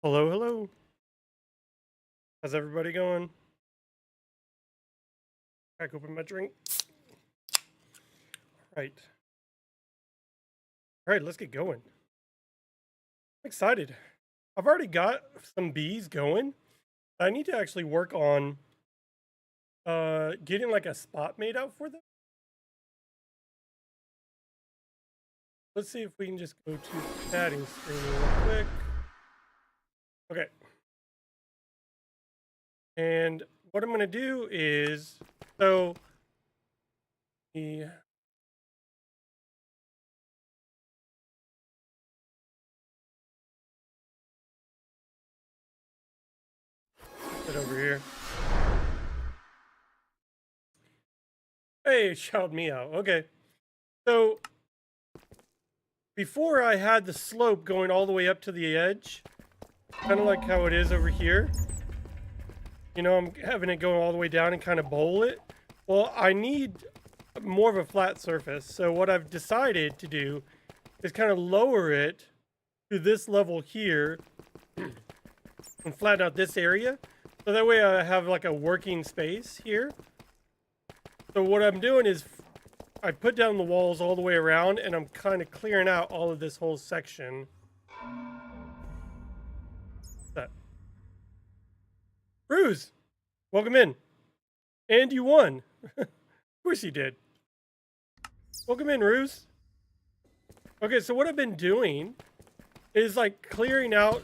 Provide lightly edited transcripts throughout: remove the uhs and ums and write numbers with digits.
Hello, hello. How's everybody going? Crack open my drink. Right. All right, let's get going. I'm excited. I've already got some bees going. I need to actually work on getting like a spot made out for them. Let's see if we can just go to chatting screen real quick. Okay. And what I'm gonna do is the put it over here. Hey, shout me out. Okay. So before I had the slope going all the way up to the edge, kind of like how it is over here. You know, I'm having it go all the way down and kind of bowl it. Well, I need more of a flat surface. So what I've decided to do is kind of lower it to this level here and flatten out this area. So that way I have like a working space here. So what I'm doing is I put down the walls all the way around and I'm kind of clearing out all of this whole section. That. Bruce, welcome in. And you won. Of course you did. Welcome in, Ruse. Okay, so what I've been doing is like clearing out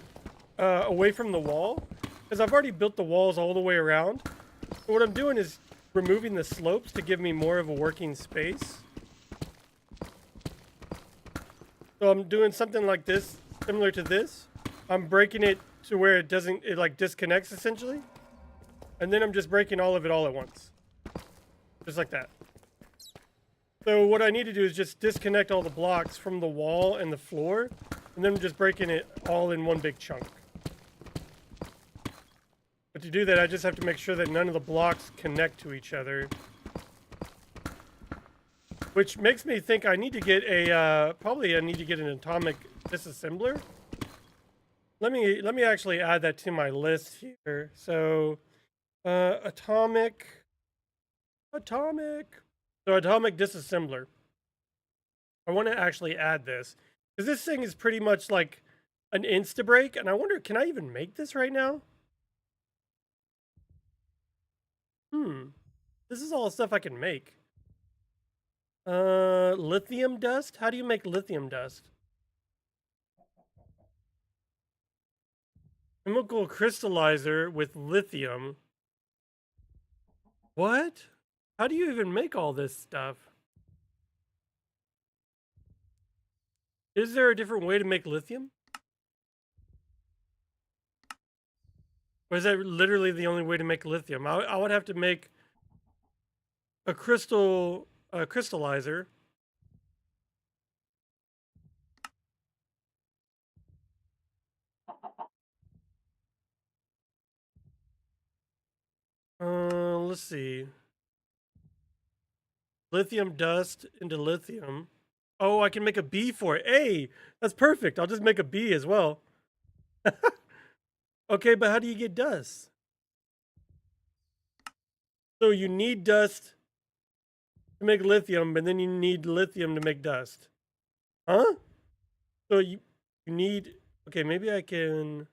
away from the wall, because I've already built the walls all the way around. So what I'm doing is removing the slopes to give me more of a working space. So I'm doing something like this, similar to this. I'm breaking it to where it like disconnects essentially. And then I'm just breaking all of it all at once. Just like that. So what I need to do is just disconnect all the blocks from the wall and the floor, and then I'm just breaking it all in one big chunk. But to do that, I just have to make sure that none of the blocks connect to each other. Which makes me think I need to get probably I need to get an atomic disassembler. Let me actually add that to my list here. So, atomic. So atomic disassembler. I want to actually add this because this thing is pretty much like an insta break, and I wonder, can I even make this right now? This is all stuff I can make. Lithium dust. How do you make lithium dust? Chemical crystallizer with lithium. What? How do you even make all this stuff? Is there a different way to make lithium? Or is that literally the only way to make lithium? I would have to make a crystallizer. Let's see. Lithium dust into lithium. Oh, I can make a bee for it. Hey, that's perfect. I'll just make a bee as well. Okay, but how do you get dust? So you need dust to make lithium, and then you need lithium to make dust. Huh? So you need... Okay, maybe I can...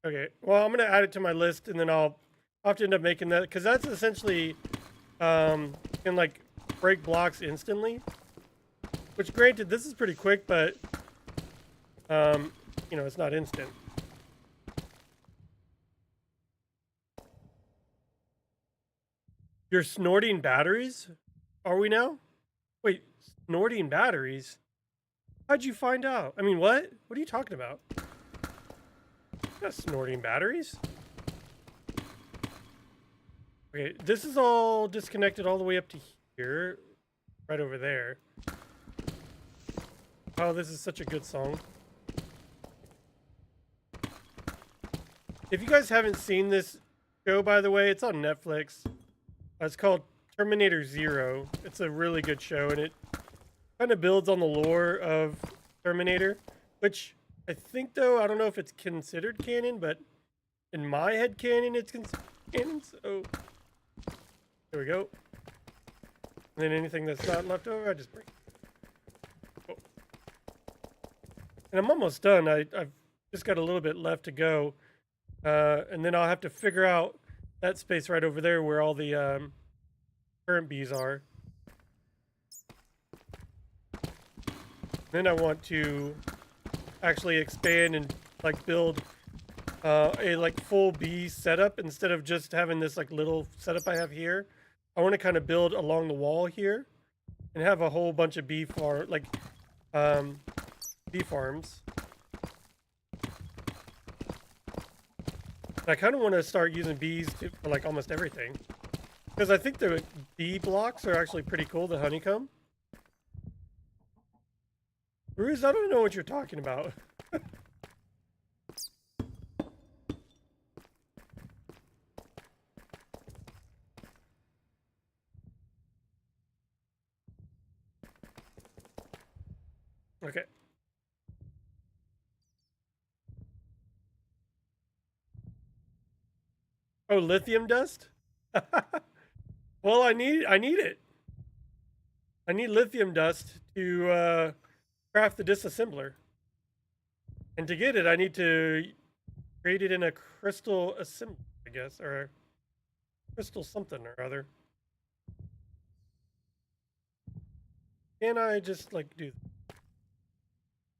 Okay, well, I'm going to add it to my list, and then I'll have to end up making that, because that's essentially... can, like, break blocks instantly. Which, granted, this is pretty quick, but... you know, it's not instant. You're snorting batteries? Are we now? Wait, snorting batteries? How'd you find out? I mean, what? What are you talking about? Not snorting batteries. Okay, this is all disconnected all the way up to here. Right over there. Oh, this is such a good song. If you guys haven't seen this show, by the way, it's on Netflix. It's called Terminator Zero. It's a really good show, and Kind of builds on the lore of Terminator, which I think, though, I don't know if it's considered canon, but in my head canon, it's considered canon. So there we go. And then anything that's not left over, I just break. Oh. And I'm almost done. I've just got a little bit left to go. And then I'll have to figure out that space right over there where all the current bees are. Then I want to actually expand and like build a like full bee setup instead of just having this like little setup I have here. I want to kind of build along the wall here and have a whole bunch of bee farms. I kind of want to start using bees for like almost everything, because I think the bee blocks are actually pretty cool. The honeycomb. Ruse, I don't know what you're talking about. Okay. Oh, lithium dust? Well, I need it. I need lithium dust to craft the disassembler. And to get it, I need to create it in a crystal assembly, I guess, or crystal something or other. Can I just like do?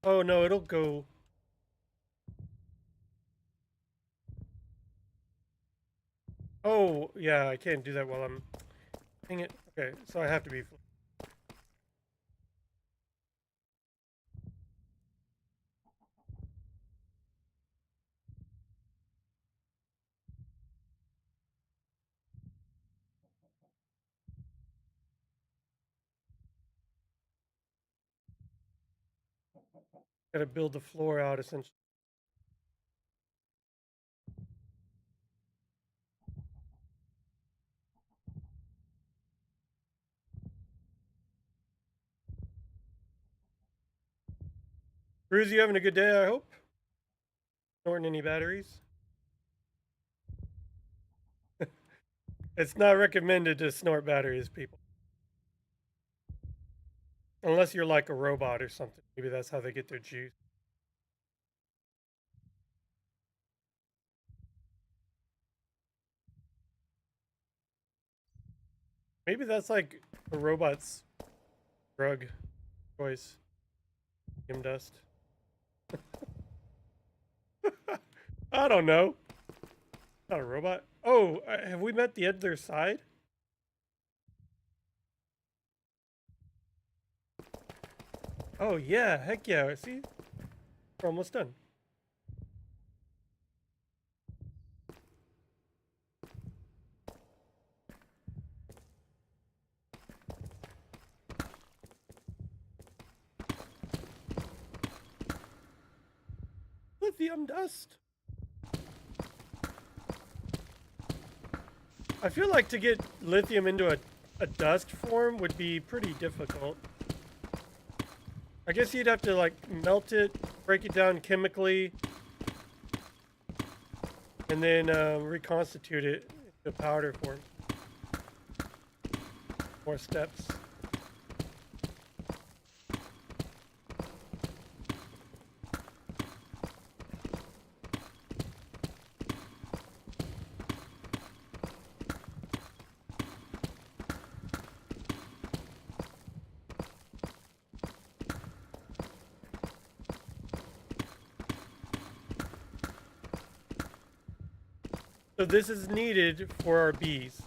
Oh no, it'll go. Oh yeah, I can't do that while I'm. Dang it. Okay, so I have to be. Gotta build the floor out essentially. Bruce, you having a good day, I hope? Snorting any batteries? It's not recommended to snort batteries, people. Unless you're like a robot or something. Maybe that's how they get their juice. Maybe that's like a robot's drug choice. Him dust. I don't know. Not a robot. Oh, have we met the other side? Oh yeah, heck yeah. See? We're almost done. Lithium dust. I feel like to get lithium into a dust form would be pretty difficult. I guess you'd have to like melt it, break it down chemically, and then reconstitute it into powder form. More steps. So this is needed for our bees.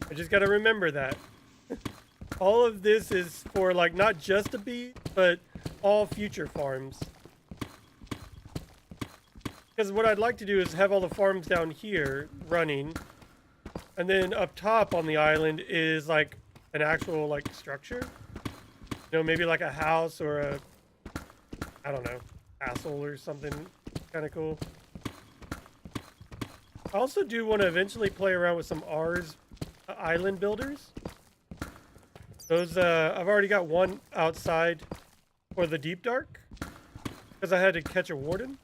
I just got to remember that. All of this is for like not just a bee, but all future farms. Because what I'd like to do is have all the farms down here running, and then up top on the island is like an actual like structure. You know, maybe like a house or a, I don't know, castle or something kind of cool. I also do want to eventually play around with some island builders. Those, I've already got one outside for the deep dark because I had to catch a warden.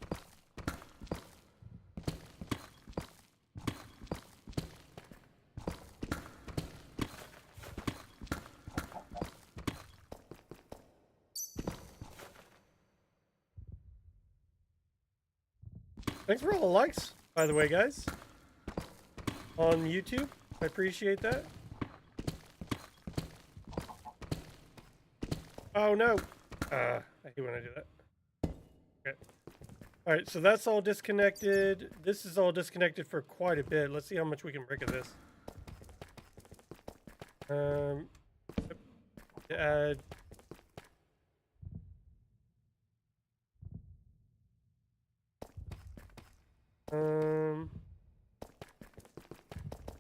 Thanks for all the likes, by the way, guys, on YouTube. I appreciate that. Oh, no. I hate when I do that. Okay. All right, so that's all disconnected. This is all disconnected for quite a bit. Let's see how much we can break of this. Add...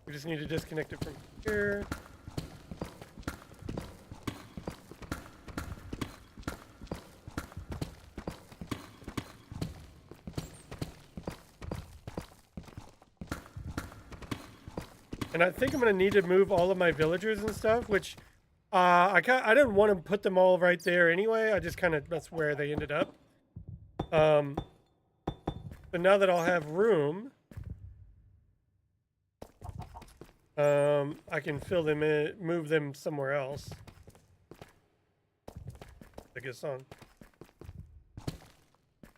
we just need to disconnect it from here. And I think I'm going to need to move all of my villagers and stuff, which I didn't want to put them all right there anyway. I just kind of, that's where they ended up. But now that I'll have room, I can fill them in, move them somewhere else. A good song.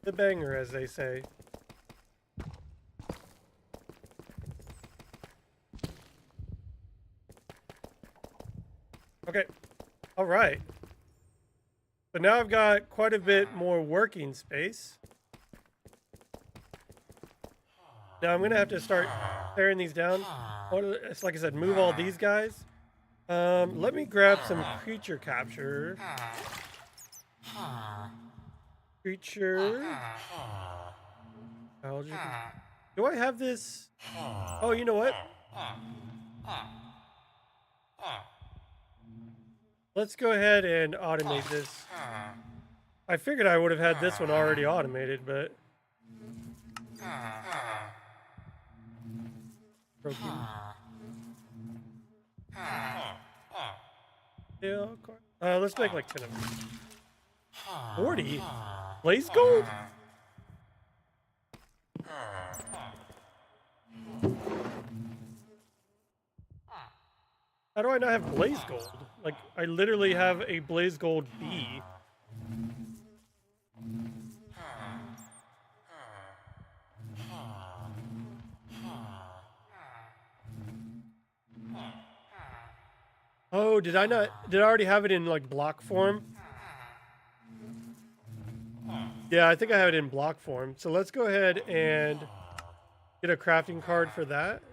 The banger, as they say. Okay. All right. So now I've got quite a bit more working space. Now I'm going to have to start tearing these down. It's like I said, move all these guys. Let me grab some creature capture. Creature. Do I have this? Oh, you know what? Let's go ahead and automate this. I figured I would have had this one already automated, but... Broken. Yeah, let's make like 10 of them. 40? Blaze gold? How do I not have blaze gold? Like, I literally have a blaze gold bee. Oh, did I already have it in like block form? Yeah, I think I have it in block form. So let's go ahead and get a crafting card for that.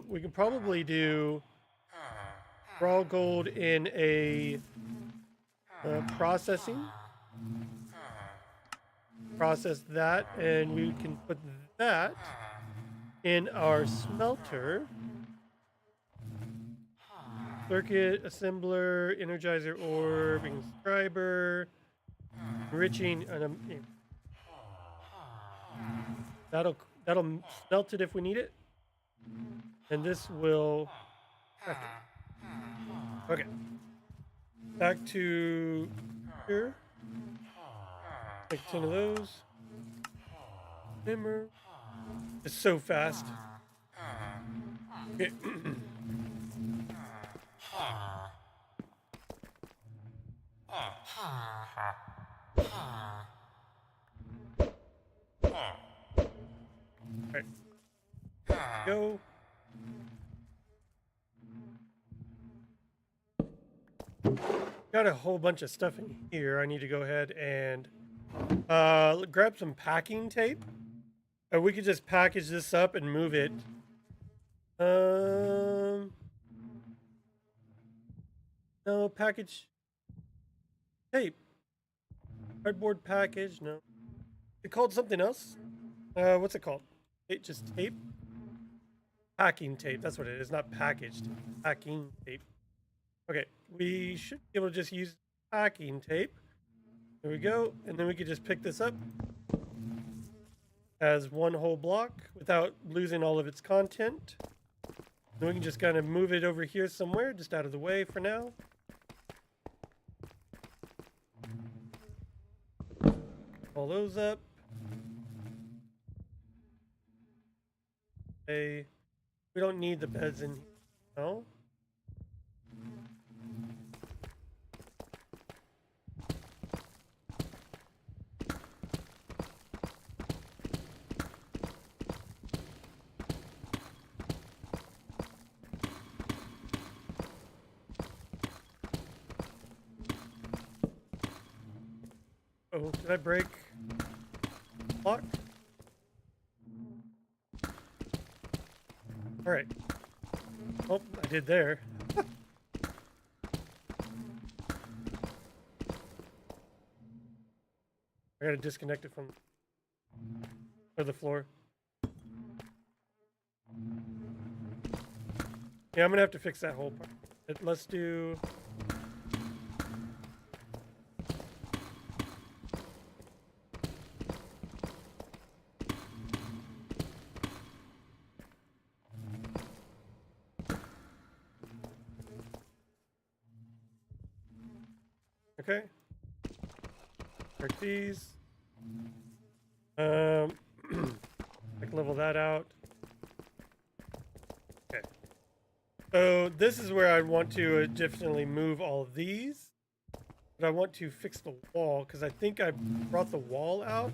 We can probably do raw gold in a processing. Process that, and we can put that in our smelter. Circuit, assembler, energizer orb, inscriber, enriching, and that'll smelt it if we need it. And this will... Okay. Back to here. Take 10 of those. Hammer. It's so fast. Okay. Alright. Go. Got a whole bunch of stuff in here. I need to go ahead and grab some packing tape. Or we could just package this up and move it. No, package tape. Cardboard package, no. It called something else? What's it called? Just tape? Packing tape, that's what it is, not packaged. Packing tape. Okay, we should be able to just use packing tape. There we go, and then we could just pick this up as one whole block without losing all of its content. Then we can just kind of move it over here somewhere, just out of the way for now. Pull those up. Okay. We don't need the beds in here. No? Oh, did I break block? All right. Oh, I did there. I gotta disconnect it from the floor. Yeah, I'm gonna have to fix that whole part. Let's do. Okay. Break these. Like level that out. Okay. So this is where I want to definitely move all of these. But I want to fix the wall because I think I brought the wall out.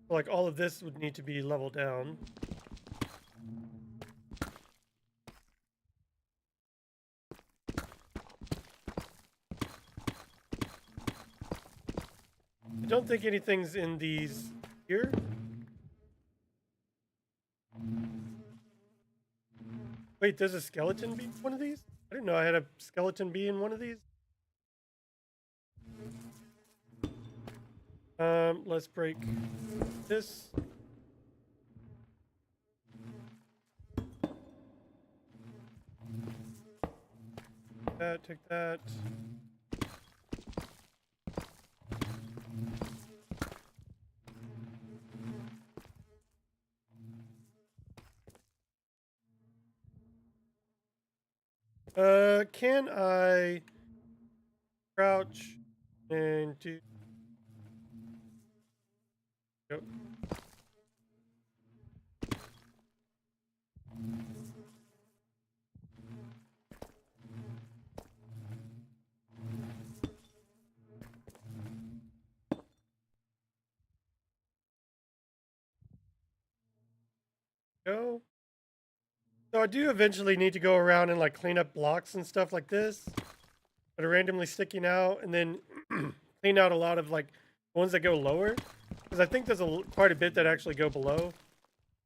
Like all of this would need to be leveled down. I don't think anything's in these here. Wait, there's a skeleton bee in one of these? I didn't know I had a skeleton bee in one of these. Let's break this. Take that. Can I crouch and do? Yep. Go. So I do eventually need to go around and like clean up blocks and stuff like this that are randomly sticking out, and then clean out a lot of like ones that go lower, because I think there's quite a bit that actually go below,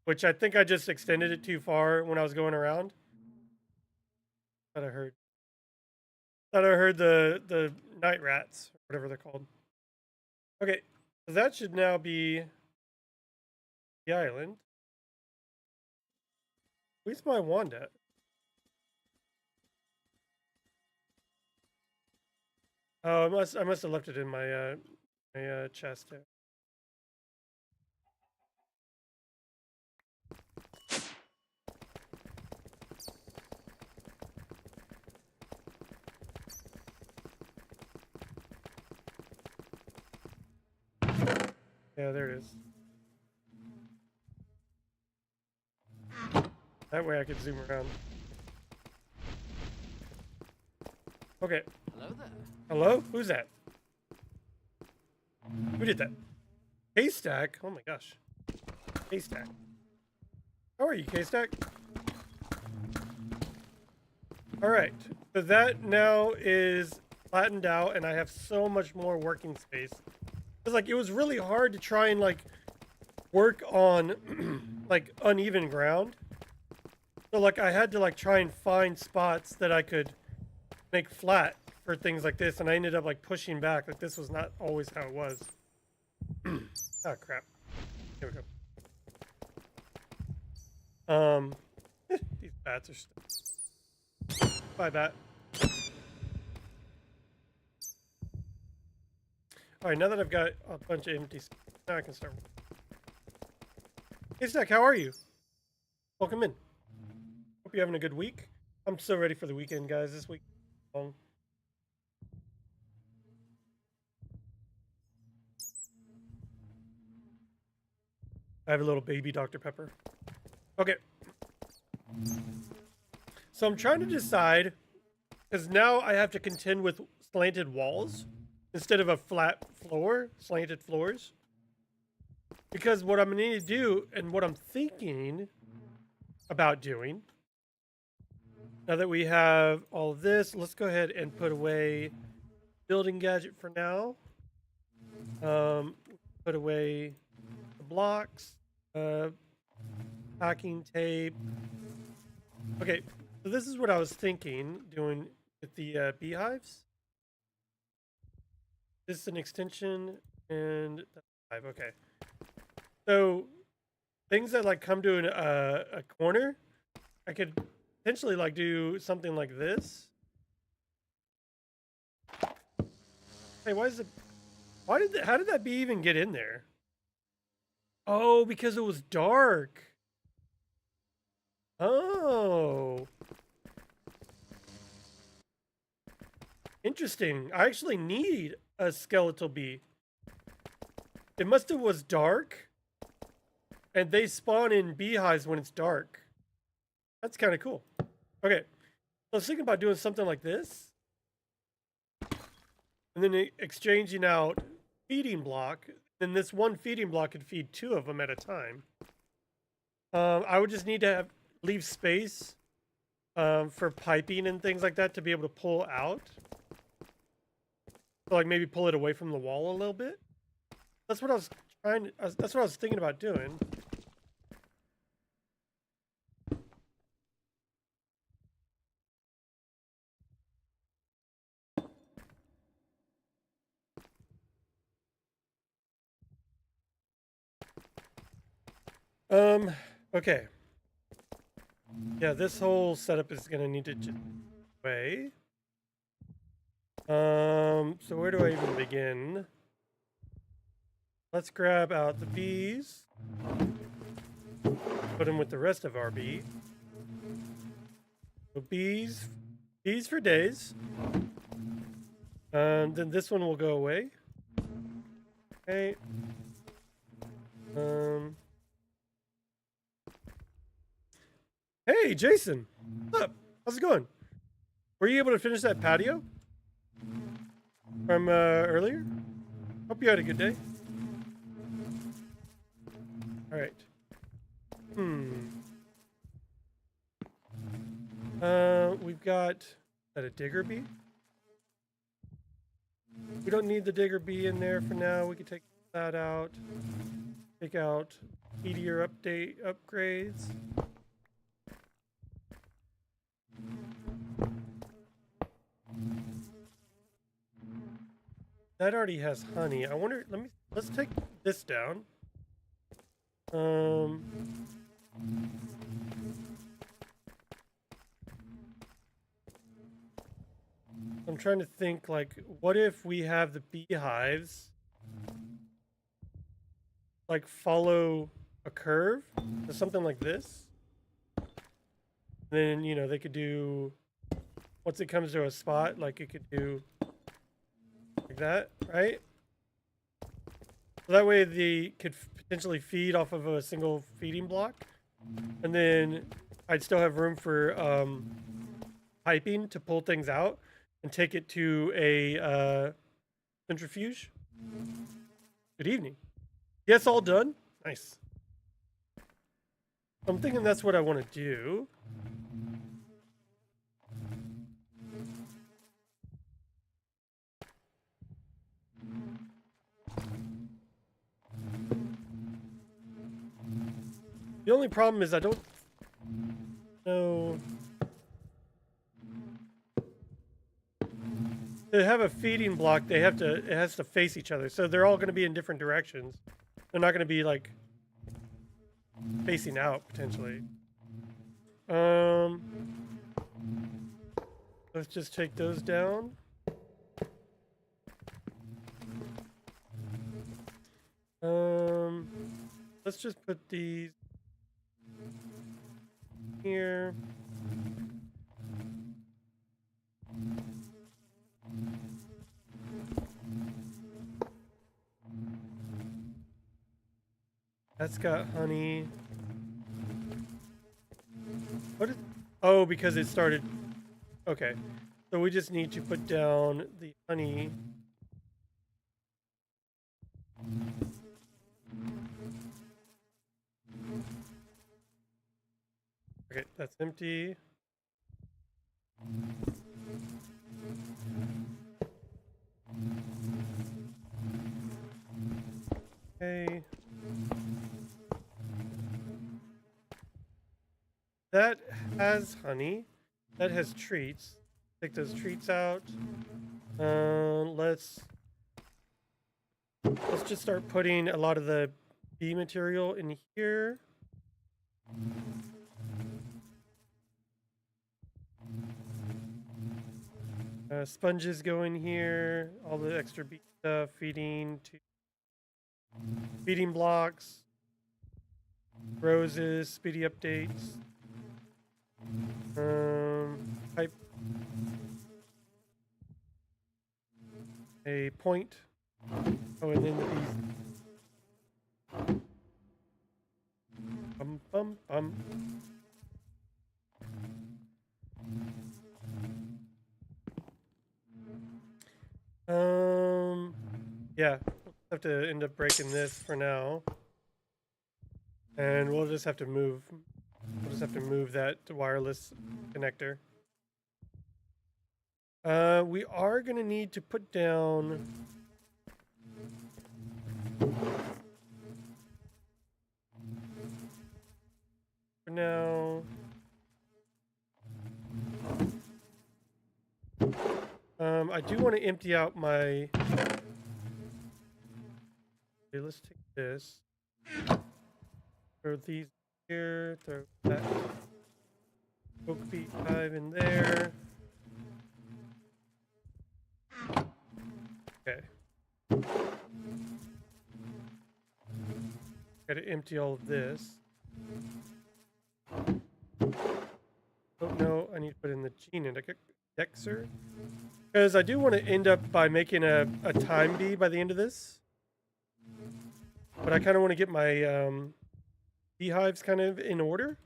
which I think I just extended it too far when I was going around. Thought I heard. Thought I heard the night rats, whatever they're called. Okay, so that should now be the island. Where's my wand at? Oh, I must have left it in my chest there. Yeah, there it is. That way I could zoom around. Okay. Hello there. Hello? Who's that? Who did that? Haystack? Oh my gosh. Haystack. How are you, Haystack? Alright. So that now is flattened out and I have so much more working space. It's like it was really hard to try and like work on like uneven ground. So like I had to like try and find spots that I could make flat for things like this, and I ended up like pushing back. Like this was not always how it was. Oh crap. Here we go. These bats are stuck. Bye, bat. Alright, now that I've got a bunch of empty, now I can start. Hey, Stack, how are you? Welcome in. Hope you're having a good week. I'm so ready for the weekend, guys. This week long. I have a little baby Dr. Pepper. Okay. So I'm trying to decide, because now I have to contend with slanted walls instead of a flat floor, slanted floors. Because what I'm going to need to do, and what I'm thinking about doing, now that we have all of this, let's go ahead and put away building gadget for now. Put away the blocks, packing tape. Okay, so this is what I was thinking doing with the beehives. This is an extension and the hive. Okay, so things that like come to a corner, I could potentially like do something like this. Hey, why is it? Why did how did that bee even get in there? Oh, because it was dark. Oh, interesting. I actually need a skeletal bee. It must have was dark, and they spawn in beehives when it's dark. That's kind of cool. Okay, so I was thinking about doing something like this, and then exchanging out feeding block. Then this one feeding block could feed two of them at a time. I would just need to leave space for piping and things like that to be able to pull out. So like maybe pull it away from the wall a little bit. That's what I was trying. That's what I was thinking about doing. Okay. Yeah, this whole setup is gonna need to just way. So where do I even begin? Let's grab out the bees. Put them with the rest of our bee. So bees for days. Then this one will go away. Okay. Hey, Jason. What's up? How's it going? Were you able to finish that patio from earlier? Hope you had a good day. All right. We've got a digger bee. We don't need the digger bee in there for now. We can take that out. Take out meteor upgrades. That already has honey. I wonder. Let's take this down. I'm trying to think, like, what if we have the beehives like follow a curve or something like this? Then, you know, they could do, once it comes to a spot, like it could do like that, right? So that way they could potentially feed off of a single feeding block. And then I'd still have room for piping to pull things out and take it to a centrifuge. Good evening. Yes, all done? Nice. I'm thinking that's what I want to do. The only problem is I don't know. To have a feeding block, it has to face each other. So they're all going to be in different directions. They're not going to be like facing out potentially. Let's just take those down. Let's just put these here. That's got honey. What is... Oh, because it started... Okay. So we just need to put down the honey. Okay, that's empty. Okay. That has honey. That has treats. Take those treats out. Let's just start putting a lot of the bee material in here. Sponges go in here. All the extra bee stuff. Feeding blocks. Roses. Speedy updates. Type a point. Oh, and then the bees. Bum bum bum. Yeah, we'll have to end up breaking this for now, and we'll just have to move. We'll just have to move that wireless connector. We are gonna need to put down. For now. I do want to empty out my... Okay, let's take this. Throw these here, throw that oak beet hive in there. Okay. Gotta empty all of this. Oh no, I need to put in the gene indexer. Because I do want to end up by making a time bee by the end of this. But I kind of want to get my beehives kind of in order.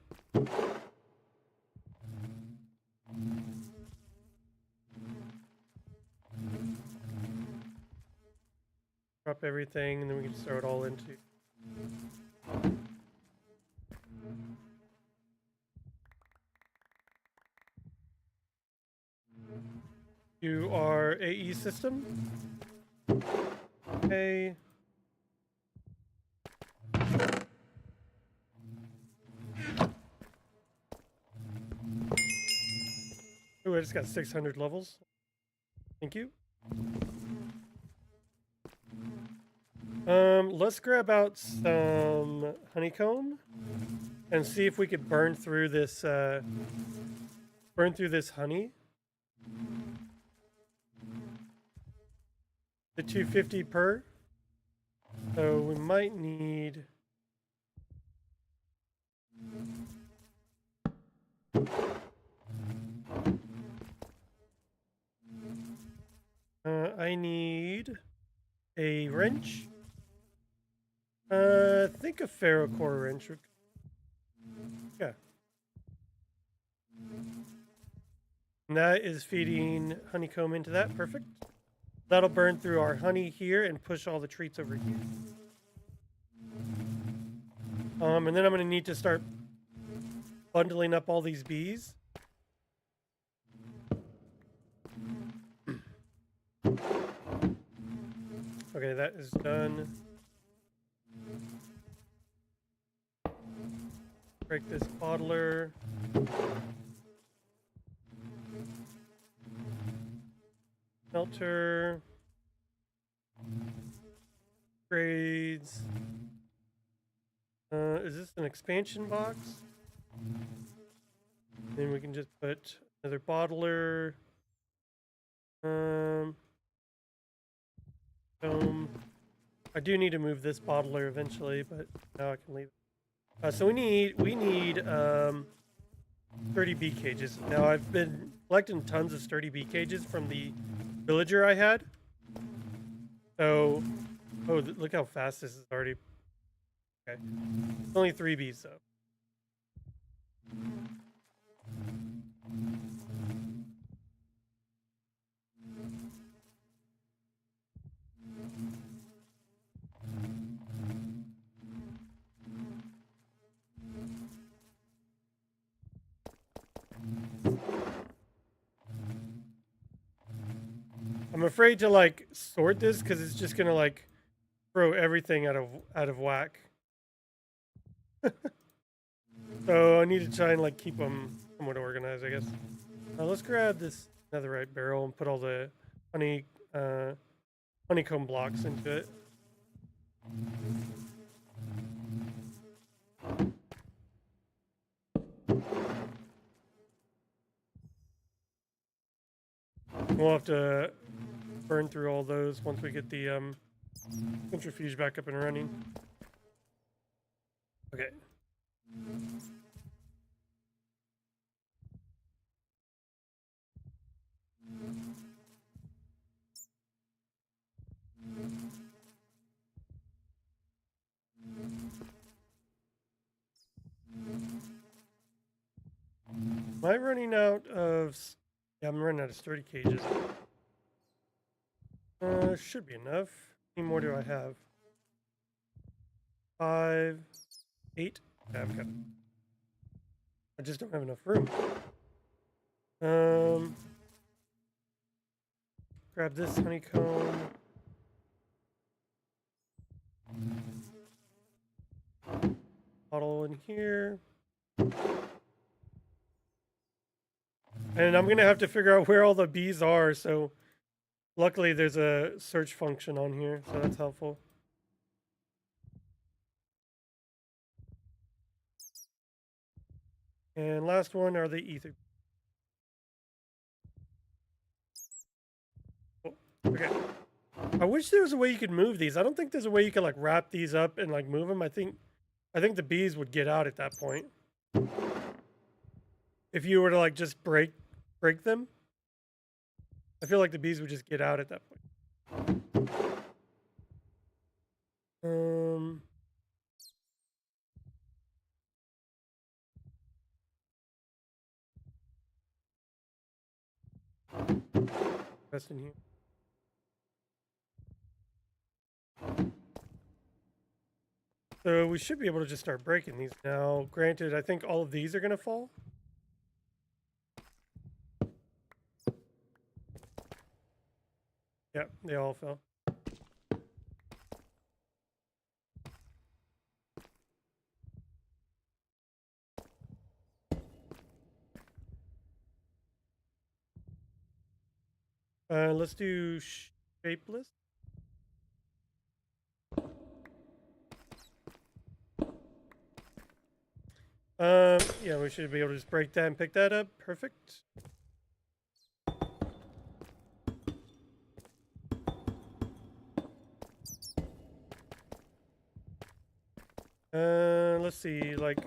Drop everything and then we can just throw it all into. To our AE system. Okay. Oh, I just got 600 levels. Thank you. Let's grab out some honeycomb and see if we could burn through this honey. The 250 per. So we might need I need a wrench. I think a ferrocore wrench. Yeah. And that is feeding honeycomb into that. Perfect. That'll burn through our honey here and push all the treats over here. And then I'm going to need to start bundling up all these bees. Okay, that is done. Break this bottler. Smelter. Grades. Is this an expansion box? Then we can just put another bottler. I do need to move this bottler eventually, but now I can leave it. So we need sturdy bee cages. Now I've been collecting tons of sturdy bee cages from the villager I had. So, oh, look how fast this is already. Okay, it's only 3 bees though. I'm afraid to like sort this because it's just gonna like throw everything out of whack. So I need to try and like keep them somewhat organized, I guess. Let's grab this netherite barrel and put all the honeycomb blocks into it. We'll have to burn through all those once we get the centrifuge back up and running. Okay. Am I running out of... Yeah, I'm running out of sturdy cages. Should be enough. How many more do I have? 5, 8. Yeah, I've got it. I just don't have enough room. Grab this honeycomb. Bottle in here. And I'm gonna have to figure out where all the bees are, so luckily there's a search function on here, so that's helpful. And last one are the ether. Oh, okay. I wish there was a way you could move these. I don't think there's a way you could like wrap these up and like move them. I think the bees would get out at that point. If you were to like just break them, I feel like the bees would just get out at that point. Rest in here. So we should be able to just start breaking these now. Granted, I think all of these are going to fall. Yeah, they all fell. Let's do shapeless. Yeah, we should be able to just break that and pick that up. Perfect. Let's see, like...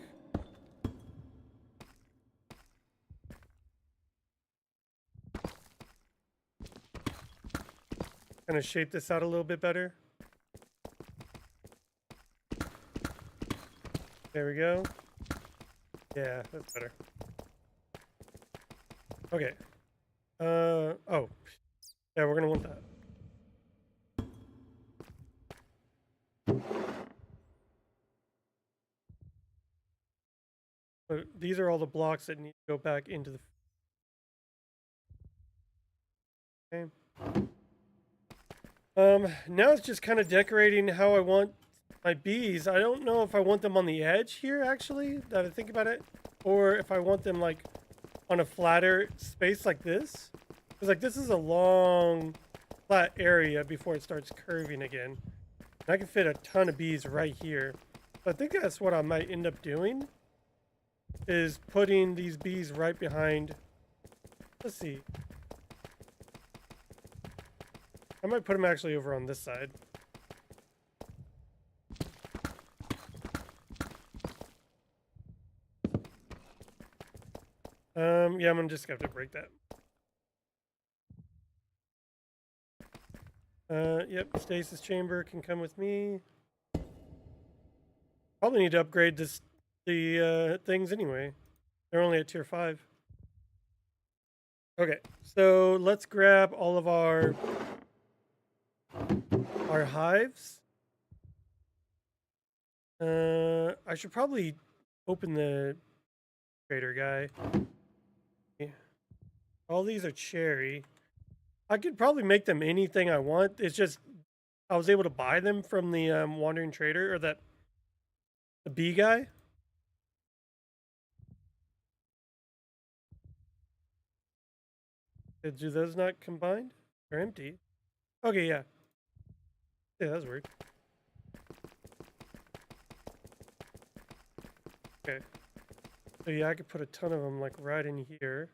kind of shape this out a little bit better. There we go. Yeah, that's better. Okay. Oh. Yeah, we're gonna want that. So these are all the blocks that need to go back into the... Okay. Now it's just kind of decorating how I want my bees. I don't know if I want them on the edge here, actually, that I think about it, or if I want them, like, on a flatter space like this. Because, like, this is a long, flat area before it starts curving again. And I can fit a ton of bees right here. So I think that's what I might end up doing, is putting these bees right behind... Let's see. I might put them actually over on this side. Yeah, I'm gonna just have to break that. Yep, stasis chamber can come with me. Probably need to upgrade the things anyway. They're only at tier 5. Okay, so let's grab all of our hives. I should probably open the trader guy. Yeah. All these are cherry. I could probably make them anything I want. It's just I was able to buy them from the wandering trader, or the bee guy. Do those not combined? They're empty. Okay, yeah. Yeah, that's weird. Okay. So yeah, I could put a ton of them like right in here.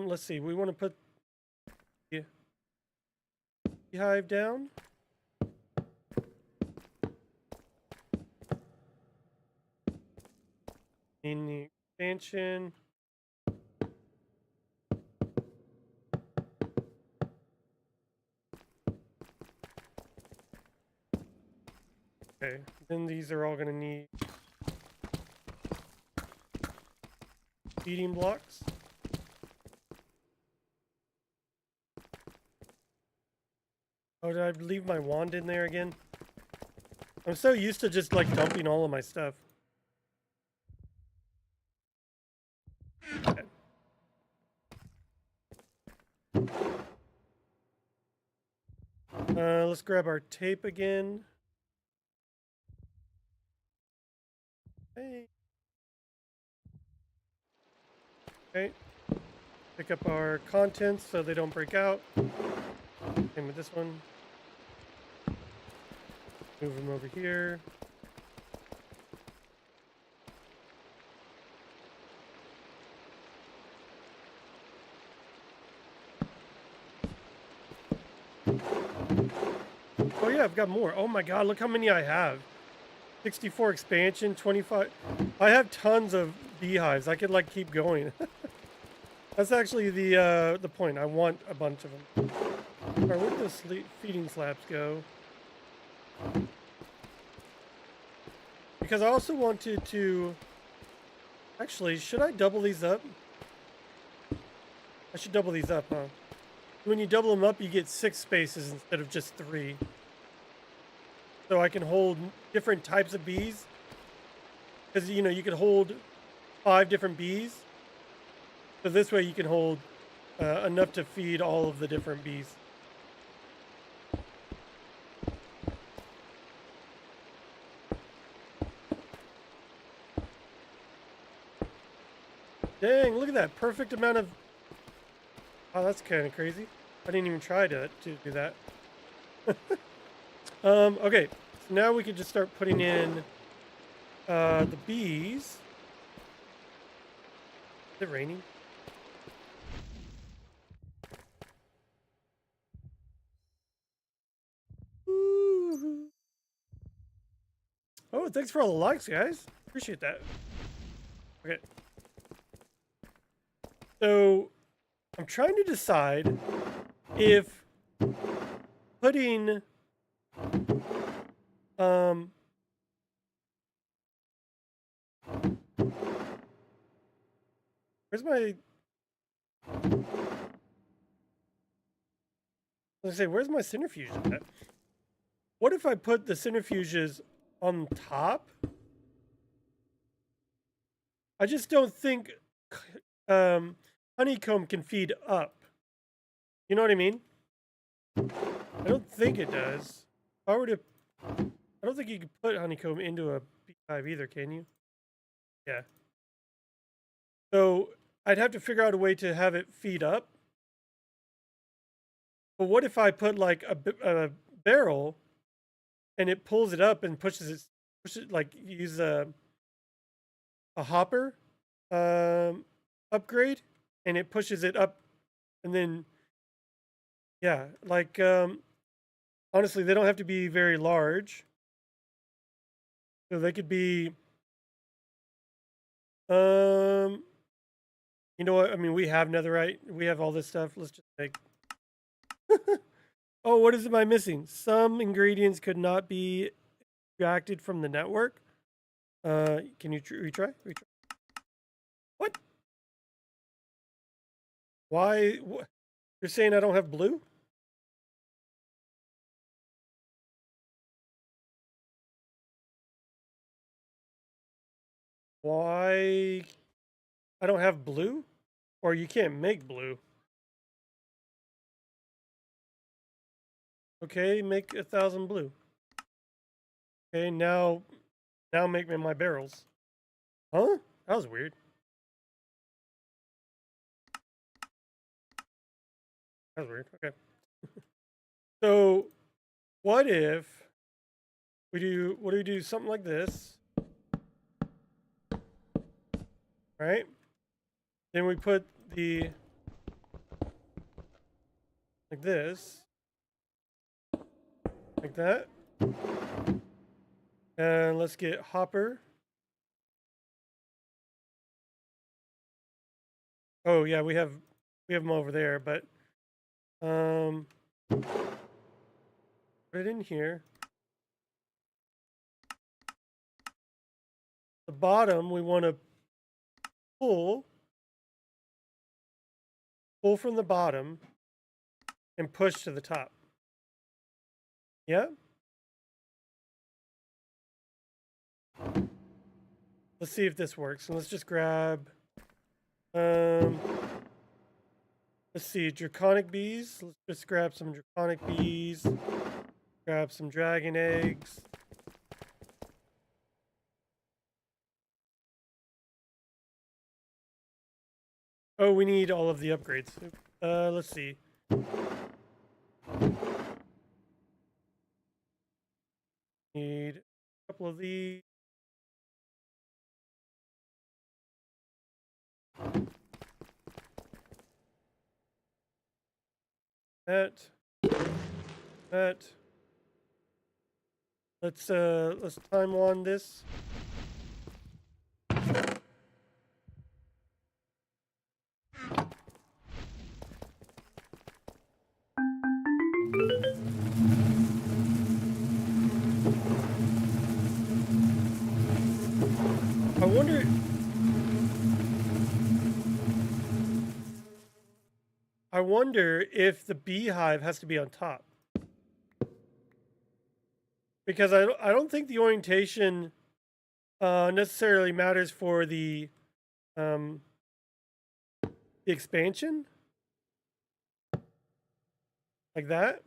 Let's see. We want to put the hive down. In the expansion. Okay. Then these are all gonna need feeding blocks. Oh, did I leave my wand in there again? I'm so used to just like dumping all of my stuff. Okay. Let's grab our tape again. Hey. Okay. Pick up our contents so they don't break out. Same with this one. Move them over here. Oh yeah, I've got more. Oh my god, look how many I have. 64 expansion, 25. I have tons of beehives. I could like keep going. That's actually the point. I want a bunch of them. Alright, where did the feeding slabs go? Because I also wanted to... Actually, should I double these up? I should double these up, huh? When you double them up, you get 6 spaces instead of just 3. So I can hold different types of bees. Because, you know, you can hold 5 different bees. So this way you can hold enough to feed all of the different bees. Dang, look at that. Perfect amount of... Oh, that's kind of crazy. I didn't even try to do that. Okay. So now we can just start putting in the bees. Is it raining? Ooh. Oh, thanks for all the likes, guys. Appreciate that. Okay. So, I'm trying to decide if putting where's my... Let's say, where's my centrifuge at? What if I put the centrifuges on top? I just don't think honeycomb can feed up. You know what I mean? I don't think it does. If I were to... I don't think you can put honeycomb into a beehive either, can you? Yeah. So I'd have to figure out a way to have it feed up. But what if I put like a barrel and it pulls it up and pushes it like use a hopper upgrade and it pushes it up, and then yeah, like honestly they don't have to be very large. So they could be You know what? I mean, we have netherite. We have all this stuff. Let's just make. Oh, what am I missing? Some ingredients could not be extracted from the network. Can you retry? Retry. What? Why? You're saying I don't have blue? Why? I don't have blue? Or you can't make blue? Okay, make 1,000 blue. Okay, now make me my barrels. Huh? That was weird. That was weird. Okay. So, what if we do? What do we do? Something like this, right? Then we put the like this, like that, and let's get hopper. Oh yeah, we have them over there, but put it in here. The bottom we want to pull from the bottom and push to the top. Yeah. Let's see if this works. And let's just grab let's see, draconic bees. Let's just grab some draconic bees. Grab some dragon eggs. Oh, we need all of the upgrades. Let's see. Need a couple of these. That. Let's time on this. I wonder if the beehive has to be on top. Because I don't think the orientation necessarily matters for the expansion. Like that.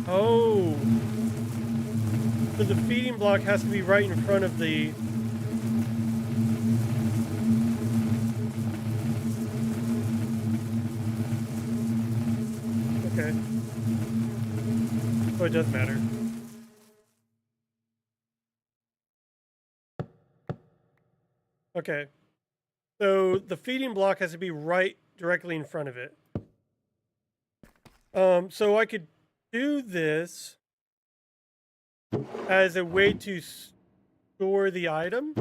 Oh. So the feeding block has to be right in front of the... Okay. So it does matter. Okay. So the feeding block has to be right directly in front of it. So I could do this as a way to store the item.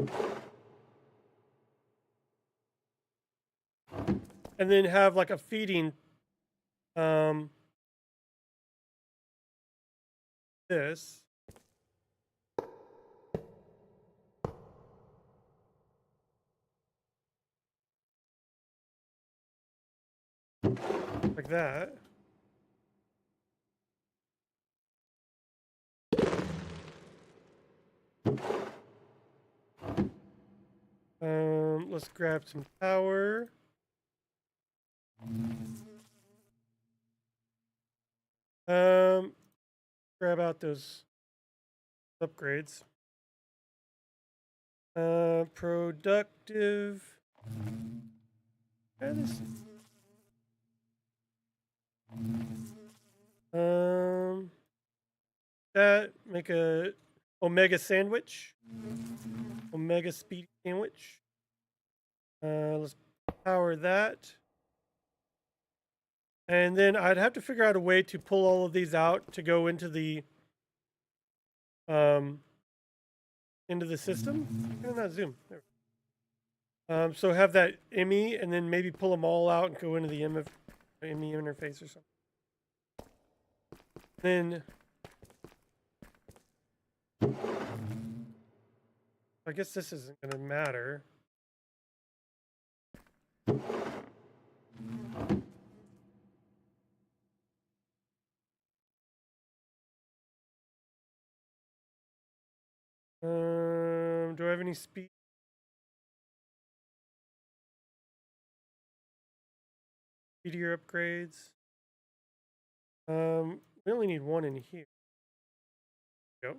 And then have like a feeding this. Like that. Let's grab some power. Grab out those upgrades. Productive. Yeah, this. that. Make a omega sandwich. Omega speed sandwich. Let's power that. And then I'd have to figure out a way to pull all of these out to go into the system. Why not zoom? There. So have that ME and then maybe pull them all out and go into the ME interface or something. Then I guess this isn't going to matter. Do I have any speed? Speedier upgrades. We only need one in here. Go.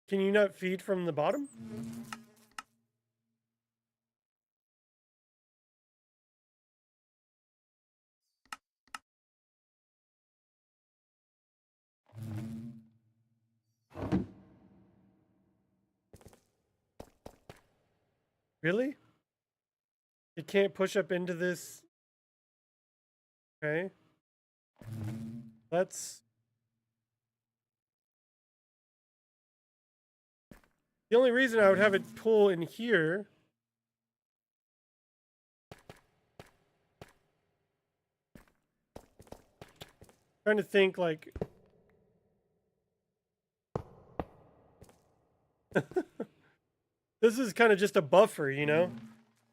Can you not feed from the bottom? Really? It can't push up into this. Okay. That's the only reason I would have it pull in here. Trying to think like this is kind of just a buffer, you know?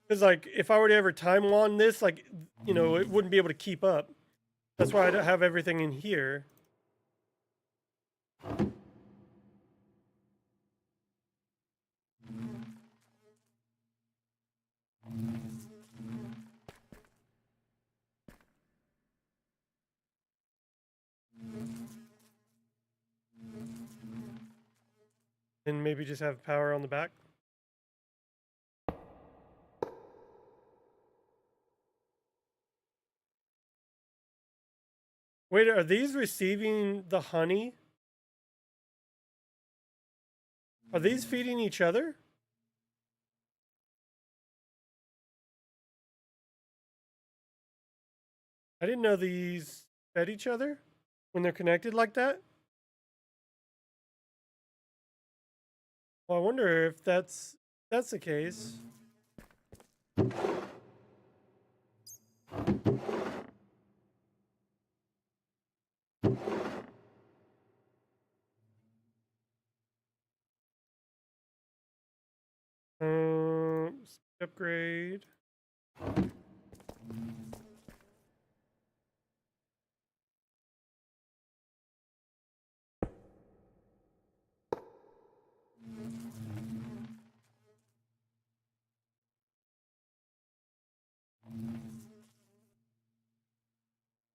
Because like if I were to ever time wand this, like, you know, it wouldn't be able to keep up. That's why I have everything in here. And maybe just have power on the back. Wait, are these receiving the honey? Are these feeding each other? I didn't know these fed each other when they're connected like that. Well, I wonder if that's the case. Upgrade.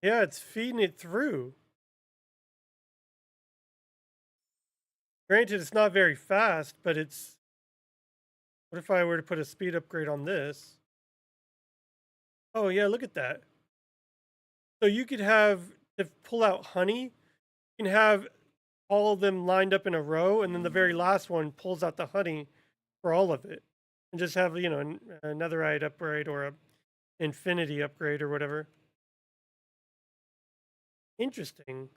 Yeah, it's feeding it through. Granted, it's not very fast, but it's... What if I were to put a speed upgrade on this? Oh, yeah, look at that. So you could have, to pull out honey, you can have all of them lined up in a row, and then the very last one pulls out the honey for all of it. And just have, you know, a netherite upgrade or a infinity upgrade or whatever. Interesting.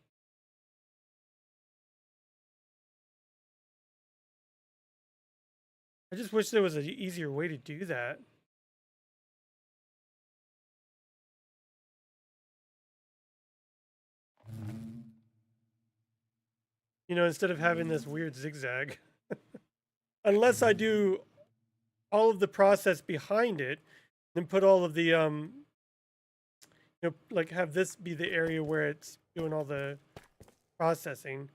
I just wish there was an easier way to do that. You know, instead of having this weird zigzag. Unless I do all of the process behind it, then put all of the, you know, like have this be the area where it's doing all the processing.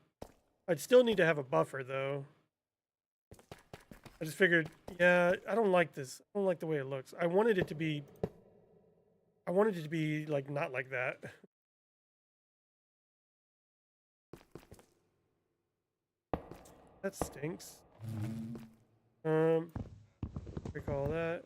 I'd still need to have a buffer though. I just figured, yeah, I don't like this. I don't like the way it looks. I wanted it to be I wanted it to be like not like that. That stinks. Break all that.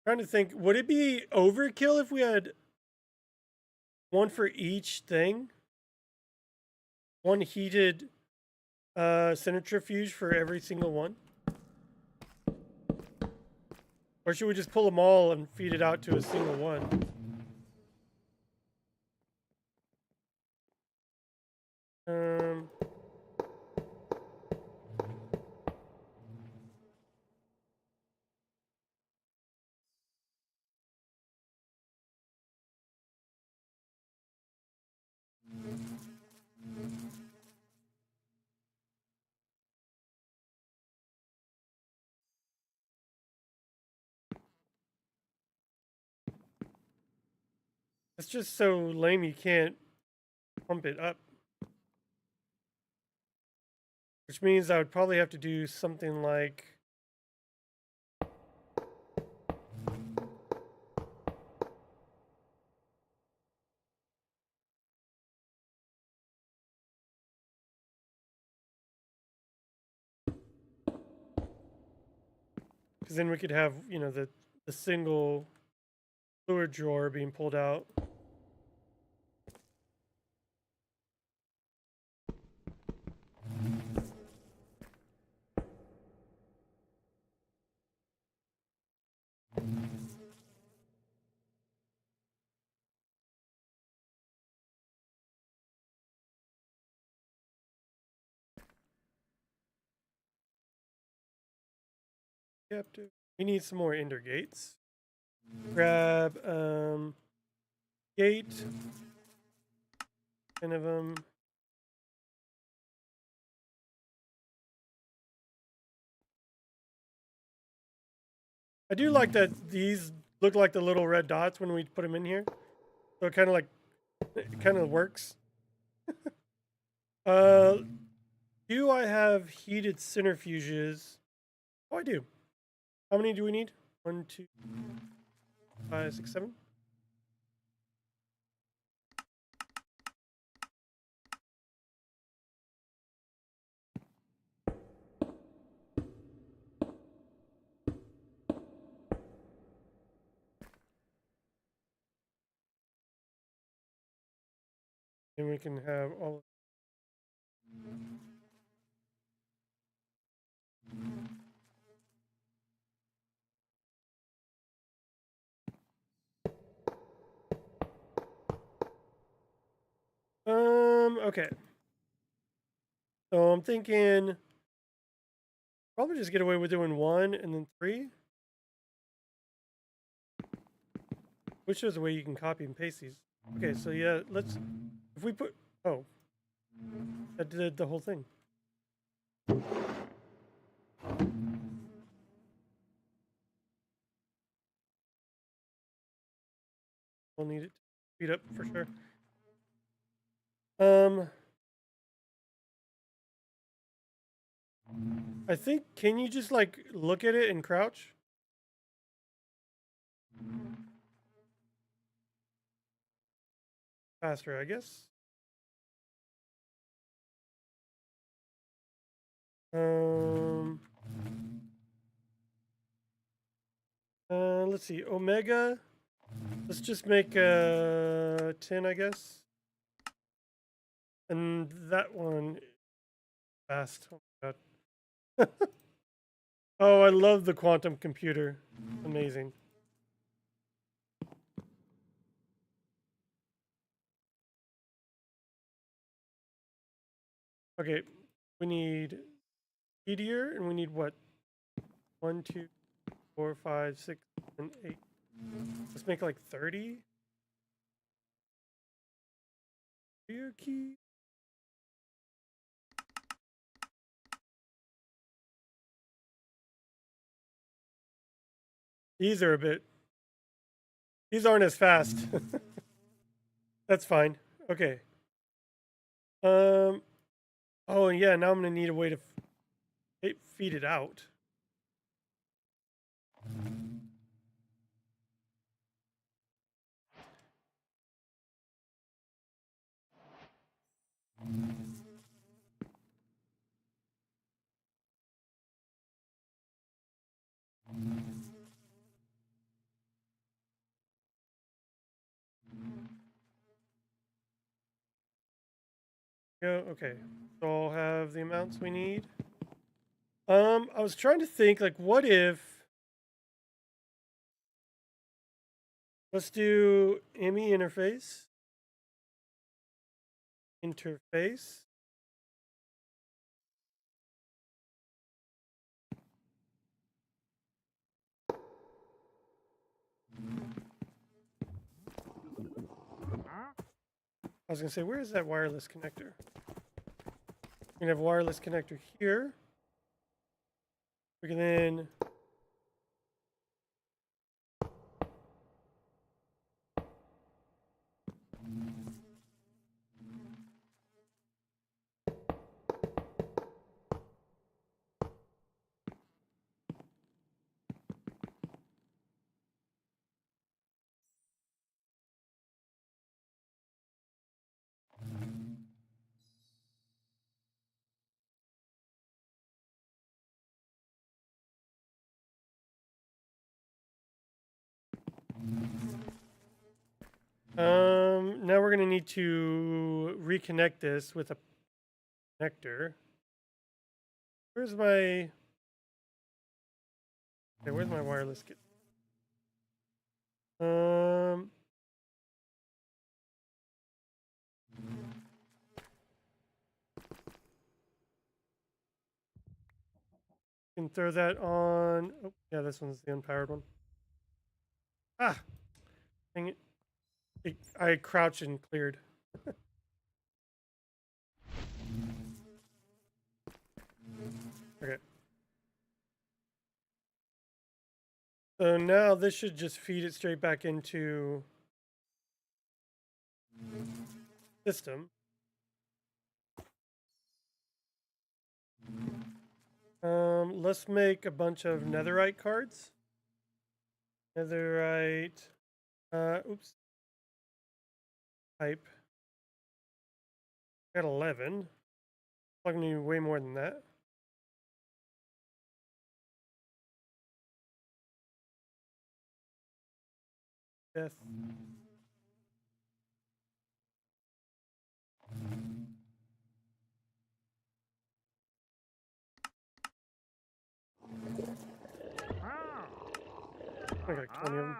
Trying to think, would it be overkill if we had one for each thing? One heated centrifuge for every single one? Or should we just pull them all and feed it out to a single one? Um, it's just so lame you can't pump it up. Which means I would probably have to do something like... Because then we could have, you know, the single fluid drawer being pulled out. Yep, we need some more ender gates. Grab gate, 10 of them. I do like that these look like the little red dots when we put them in here. So it kind of works. Do I have heated centrifuges? Oh, I do. How many do we need? 1, 2, 5, 6, 7. And we can have all. Okay. So I'm thinking probably just get away with doing 1 and then 3. Which is a way you can copy and paste these. Okay, so yeah, let's, if we put, oh, that did the whole thing. We'll need it to speed up for sure. I think, can you just like look at it and crouch? Faster, I guess. Let's see, Omega. Let's just make 10, I guess. And that one, fast. Oh my god. Oh, I love the quantum computer. Amazing. Okay, we need speedier, and we need what? 1, 2, 4, 5, 6, and 8. Let's make like 30. Your key. These are a bit. These aren't as fast. That's fine. Okay. Oh yeah. Now I'm gonna need a way to feed it out. Go. Okay. So I'll have the amounts we need. I was trying to think, like, what if... Let's do IMI interface. Interface. I was gonna say, where is that wireless connector? We're gonna have a wireless connector here. We can then... Now we're gonna need to reconnect this with a connector. Where's my... Okay, where's my wireless kit? Can throw that on... Oh, yeah, this one's the unpowered one. Ah! Dang it. I crouched and cleared. Okay. So now this should just feed it straight back into system. Let's make a bunch of netherite cards. Netherite. Oops. Type. Got 11. Probably need way more than that. Death. I got 20 of them.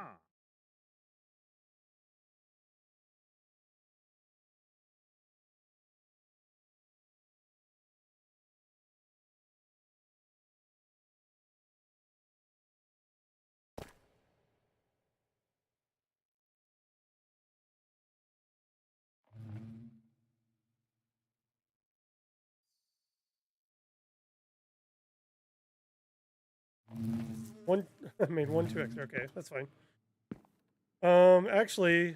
One, I made 2 extra. Okay, that's fine. Actually,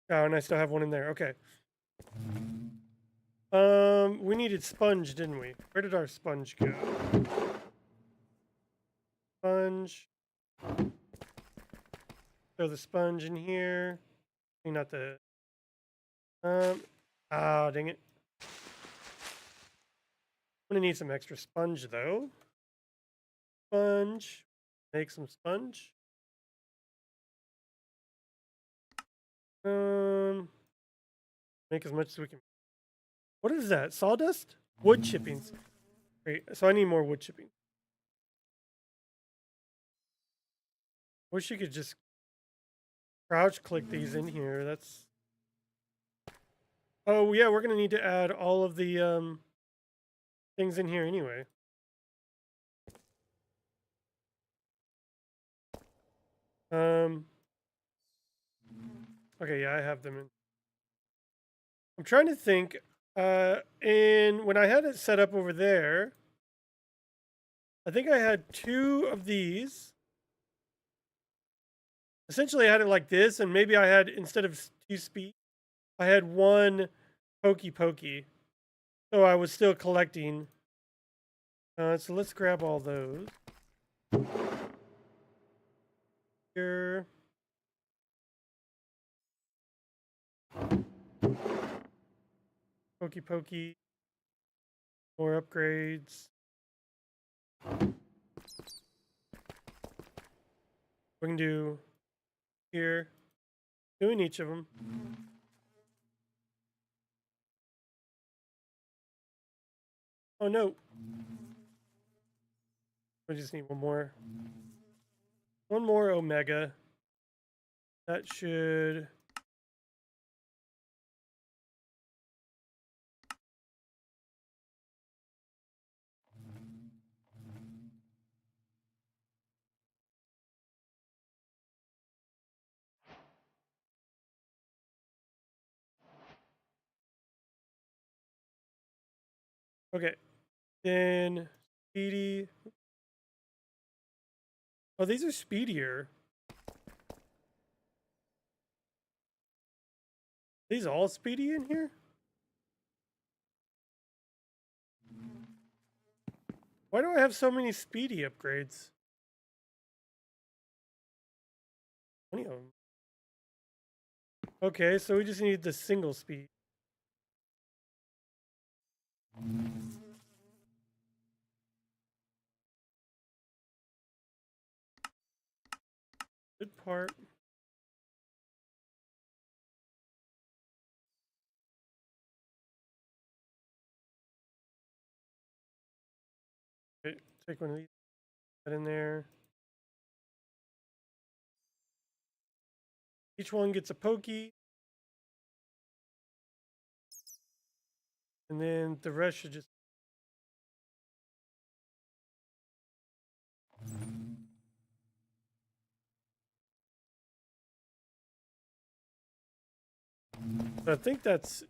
oh, and I still have one in there. Okay. We needed sponge, didn't we? Where did our sponge go? Sponge. Throw the sponge in here. Not the... Ah, dang it. I'm gonna need some extra sponge, though. Sponge. Make some sponge. Make as much as we can. What is that? Sawdust? Wood chippings. Great. So I need more wood chipping. Wish you could just crouch click these in here. That's... Oh yeah, we're gonna need to add all of the things in here anyway. Okay, yeah, I have them in. I'm trying to think. When I had it set up over there, I think I had 2 of these. Essentially, I had it like this, and maybe I had, instead of 2 speed, I had 1 pokey pokey. So I was still collecting. So let's grab all those. Here. Pokey pokey. More upgrades. We can do here. Doing each of them. Oh no. We just need one more. One more Omega. That should... Okay. Then speedy. Oh, these are speedier. These all speedy in here? Why do I have so many speedy upgrades? 20 of them. Okay, so we just need the single speed. Good part. Okay, take one of these. Put in there. Each one gets a pokey. And then the rest should just... So I think that's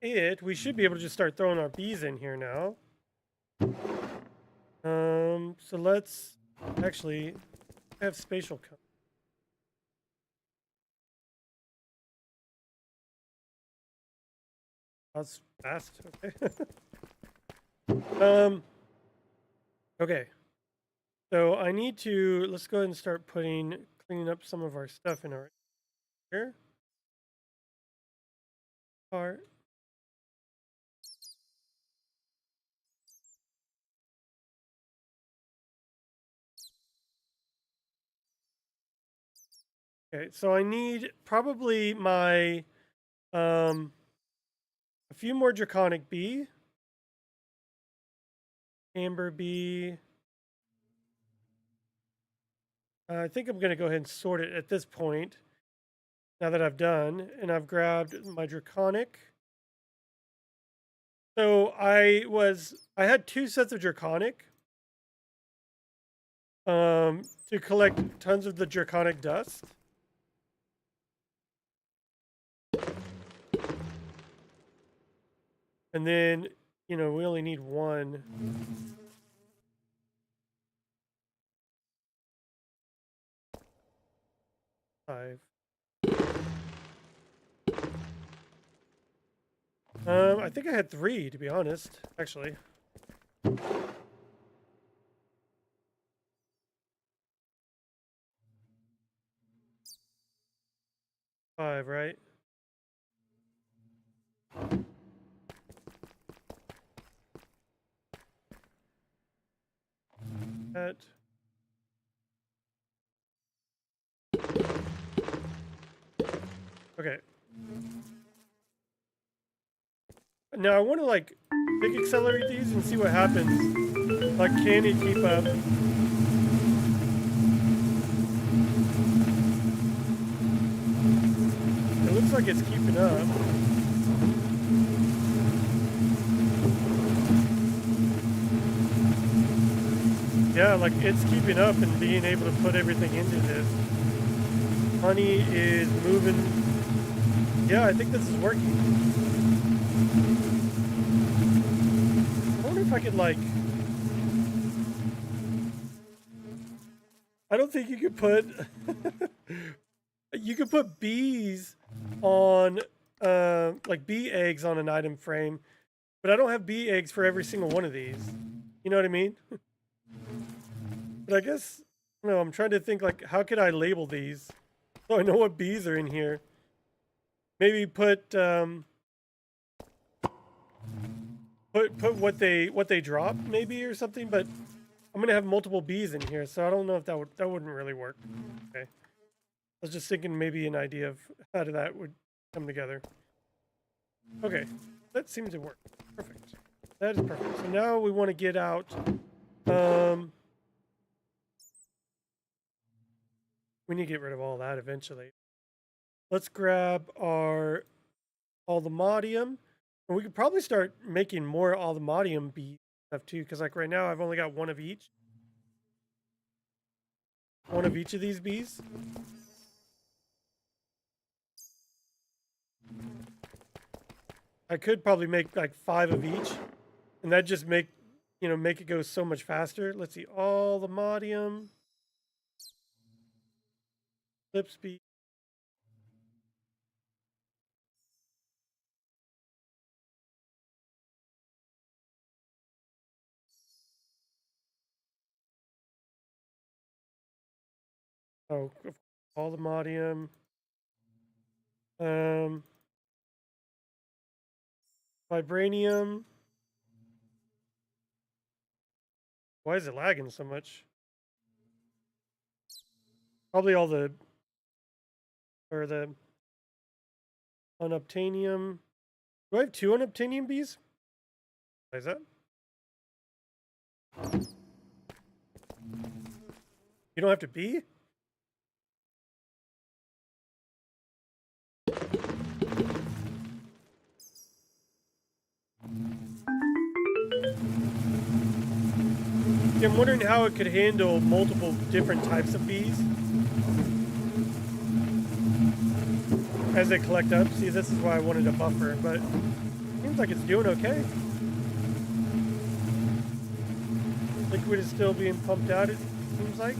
it. We should be able to just start throwing our bees in here now. So let's actually have spatial come. That's fast. Okay. Okay. So I need to, let's go ahead and start cleaning up some of our stuff in our here. Part. Okay, so I need probably my a few more draconic bee, amber bee. I think I'm going to go ahead and sort it at this point. Now that I've done, and I've grabbed my draconic. So I had 2 sets of draconic to collect tons of the draconic dust. And then, you know, we only need 1. Five. I think I had 3, to be honest, actually. 5, right? That. Okay. Now I want to like big accelerate these and see what happens. Like, can it keep up? It looks like it's keeping up. Yeah, like it's keeping up and being able to put everything into this. Honey is moving. Yeah, I think this is working. I wonder if I could like... I don't think you could put... You could put bees on, like bee eggs on an item frame, but I don't have bee eggs for every single one of these. You know what I mean? But I guess, no, I'm trying to think like, how could I label these so I know what bees are in here? Maybe put what they drop maybe or something. But I'm gonna have multiple bees in here, so I don't know if that wouldn't really work. Okay, I was just thinking maybe an idea of how that would come together. Okay, that seems to work. Perfect. That is perfect. So now we want to get out. We need to get rid of all that eventually. Let's grab our aldermodium. And we could probably start making more aldermodium bee stuff too, because like right now I've only got one of each. One of each of these bees. I could probably make like 5 of each, and that just make it go so much faster. Let's see, aldermodium, flip speed. Oh, aldermodium. Vibranium. Why is it lagging so much? Probably all the unobtainium. Do I have 2 unobtainium bees? What is that? You don't have to be? I'm wondering how it could handle multiple different types of bees as they collect up. See, this is why I wanted a buffer, but it seems like it's doing okay. Liquid is still being pumped out, it seems like.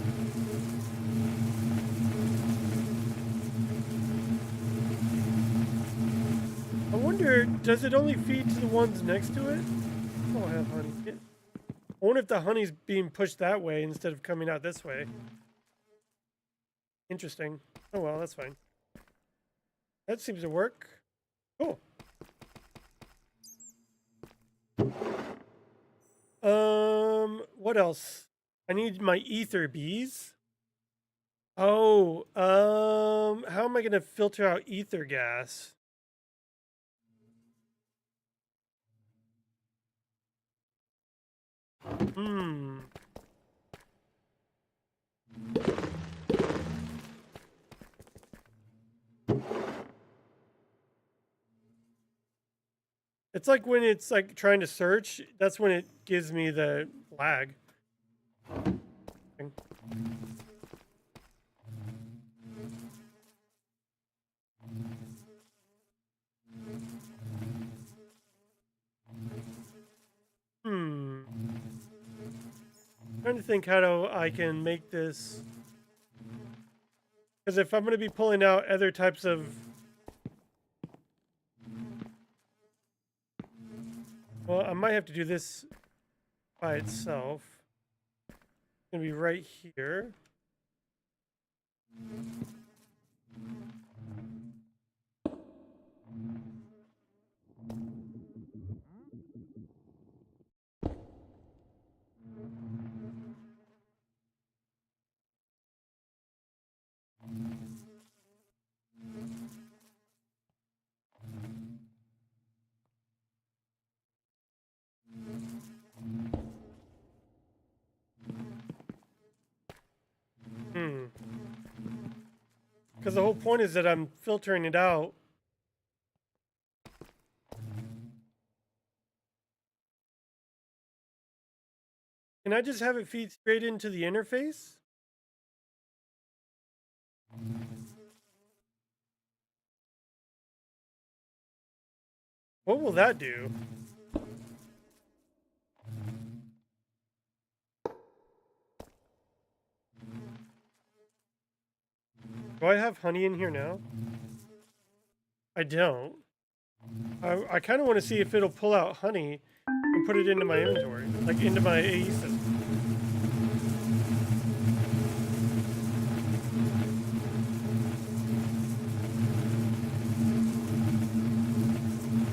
I wonder, does it only feed to the ones next to it? I don't have honey. I wonder if the honey's being pushed that way instead of coming out this way. Interesting. Oh well, that's fine. That seems to work. Cool. What else? I need my ether bees. Oh, how am I gonna filter out ether gas? Hmm. It's like when it's like trying to search, that's when it gives me the lag. Hmm. Trying to think how I can make this, because if I'm going to be pulling out other types of, well, I might have to do this by itself. It's going to be right here. Because the whole point is that I'm filtering it out. Can I just have it feed straight into the interface? What will that do? Do I have honey in here now? I don't. I kind of want to see if it'll pull out honey and put it into my inventory, like into my AE system.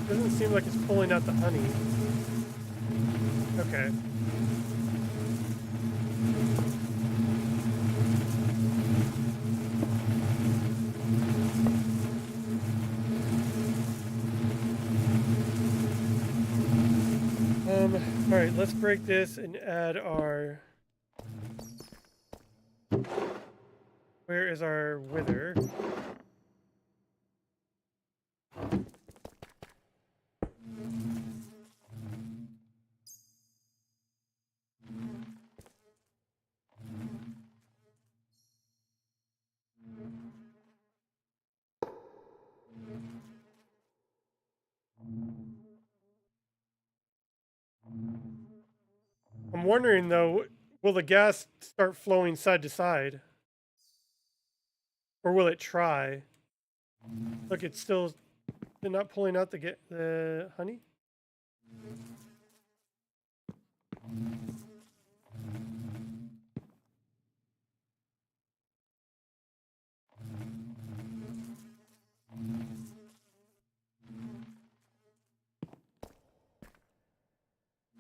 Doesn't seem like it's pulling out the honey. Okay. All right, let's break this and add our... Where is our wither? I'm wondering though, will the gas start flowing side to side? Or will it try? Look, it's still not pulling out the honey.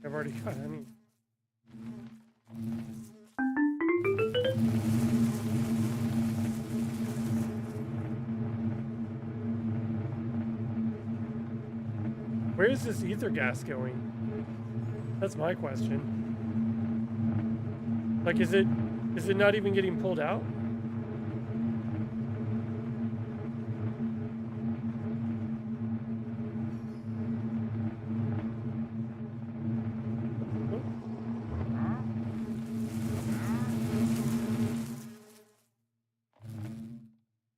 I've already got honey. Where is this ether gas going? That's my question. Like, is it not even getting pulled out?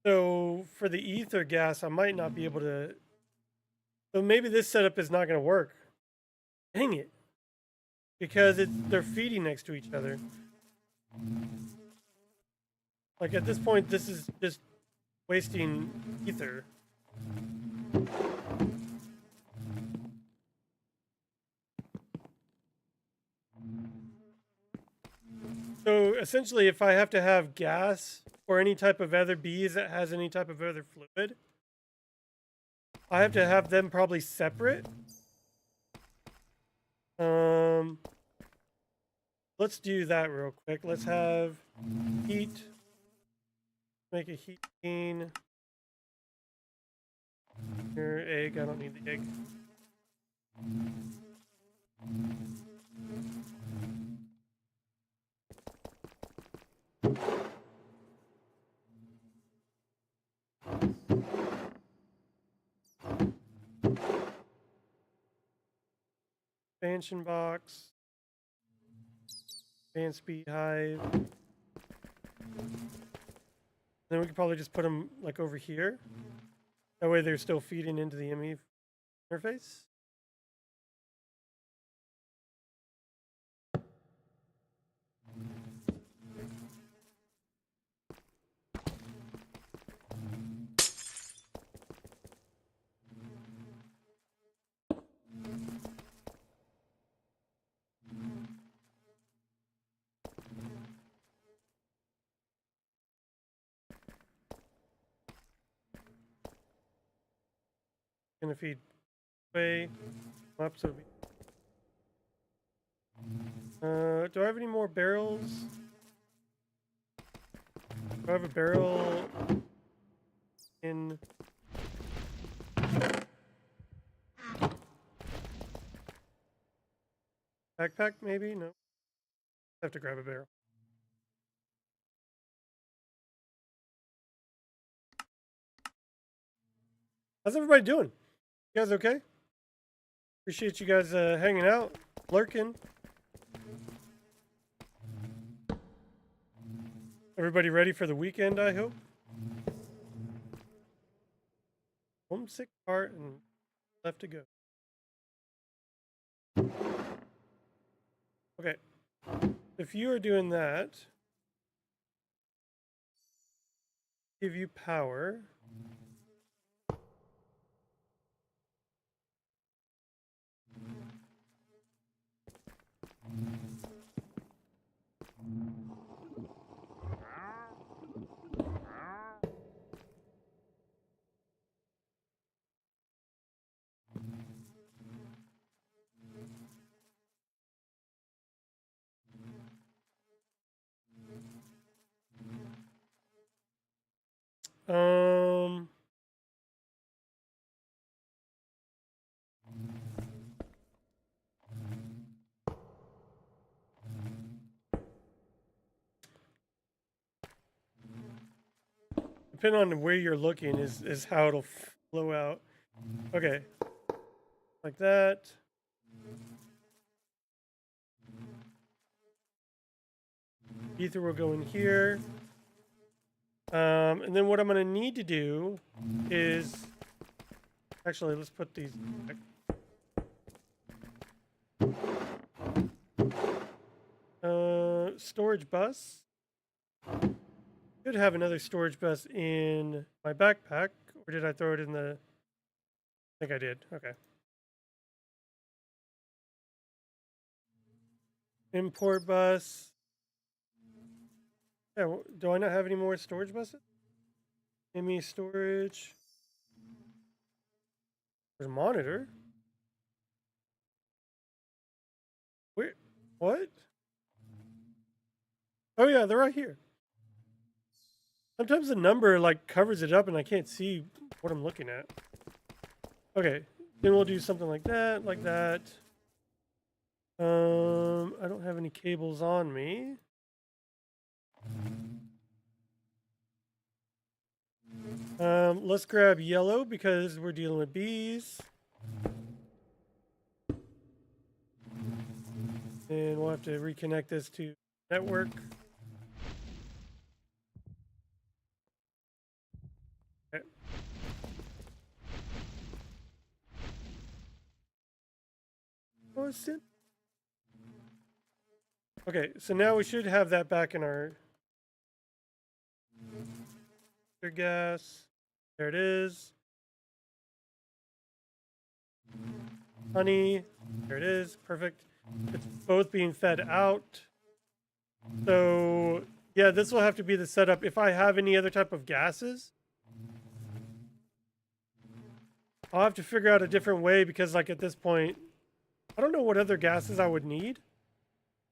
So for the ether gas, I might not be able to. So maybe this setup is not going to work. Dang it. Because they're feeding next to each other. Like at this point, this is just wasting ether. So essentially, if I have to have gas or any type of other bees that has any type of other fluid, I have to have them probably separate. Let's do that real quick. Let's have heat. Make a heat bean. Here, egg. I don't need the egg. Expansion box. Advanced speed hive. Then we could probably just put them like over here. That way they're still feeding into the ME interface. Gonna feed way up so do I have any more barrels? Do I have a barrel in backpack maybe? No. I have to grab a barrel. How's everybody doing? You guys okay? Appreciate you guys hanging out, lurking. Everybody ready for the weekend, I hope? Homesick part and left to go. Okay. If you are doing that, give you power. Um, depending on where you're looking is how it'll flow out. Okay, like that. Ether will go in here. And then what I'm going to need to do is... Actually, let's put these back. Storage bus. Should have another storage bus in my backpack. Or did I throw it in the... I think I did. Okay. Import bus. Yeah, do I not have any more storage buses? ME storage. There's a monitor. Wait, what? Oh yeah, they're right here. Sometimes the number like covers it up and I can't see what I'm looking at. Okay, then we'll do something like that, like that. I don't have any cables on me. Let's grab yellow because we're dealing with bees. And we'll have to reconnect this to network. Okay. Okay, so now we should have that back in our gas. There it is. Honey. There it is. Perfect. It's both being fed out. So, yeah, this will have to be the setup. If I have any other type of gases, I'll have to figure out a different way because, like, at this point, I don't know what other gases I would need.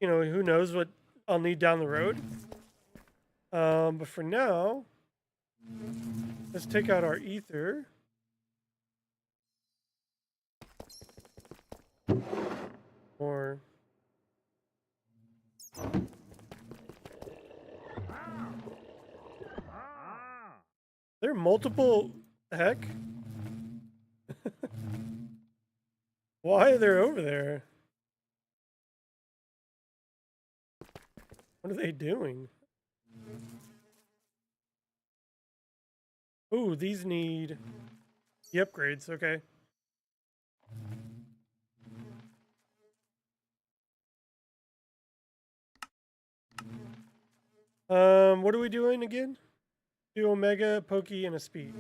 You know, who knows what I'll need down the road. But for now, let's take out our ether. Or... There are multiple... Heck? Why are they over there? What are they doing? Ooh, these need the upgrades. Okay. What are we doing again? 2 Omega, Pokey, and a Speed.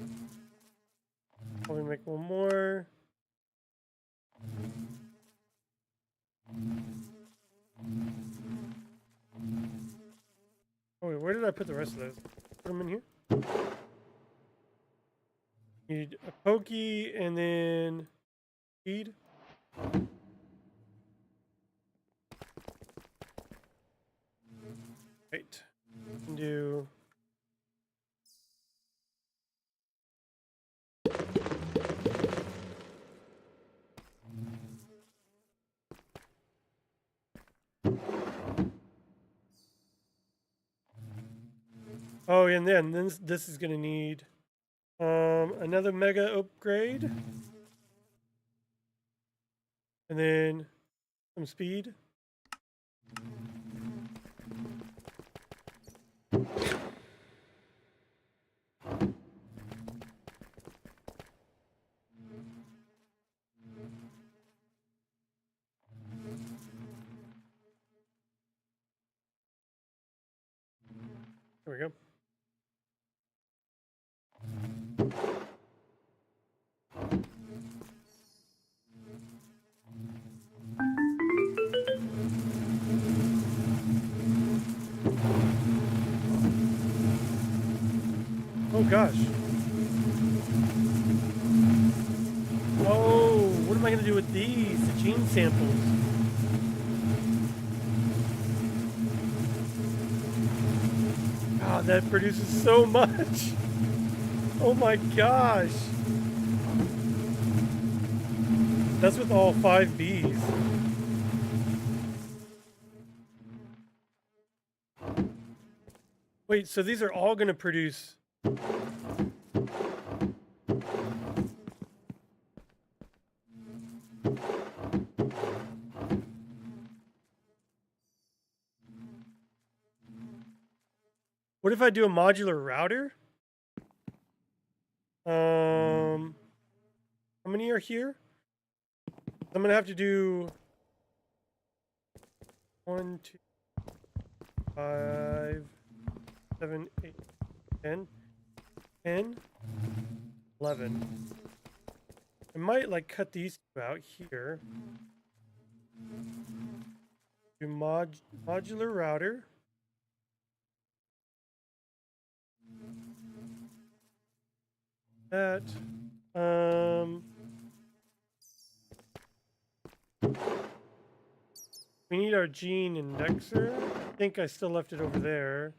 Probably make one more. Oh wait, where did I put the rest of those? Put them in here. Need a Pokey and then Speed. Right. Can do. Oh, and then this is gonna need another mega upgrade, and then some speed. There we go. Oh gosh. Oh, what am I gonna do with these? The gene samples. God, that produces so much. Oh my gosh. That's with all 5 bees. Wait, so these are all gonna produce... What if I do a modular router? How many are here? I'm gonna have to do 1, 2, 5, 7, 8, 10, 10, 11. I might like cut these two out here. Do modular router. That. We need our gene indexer. I think I still left it over there.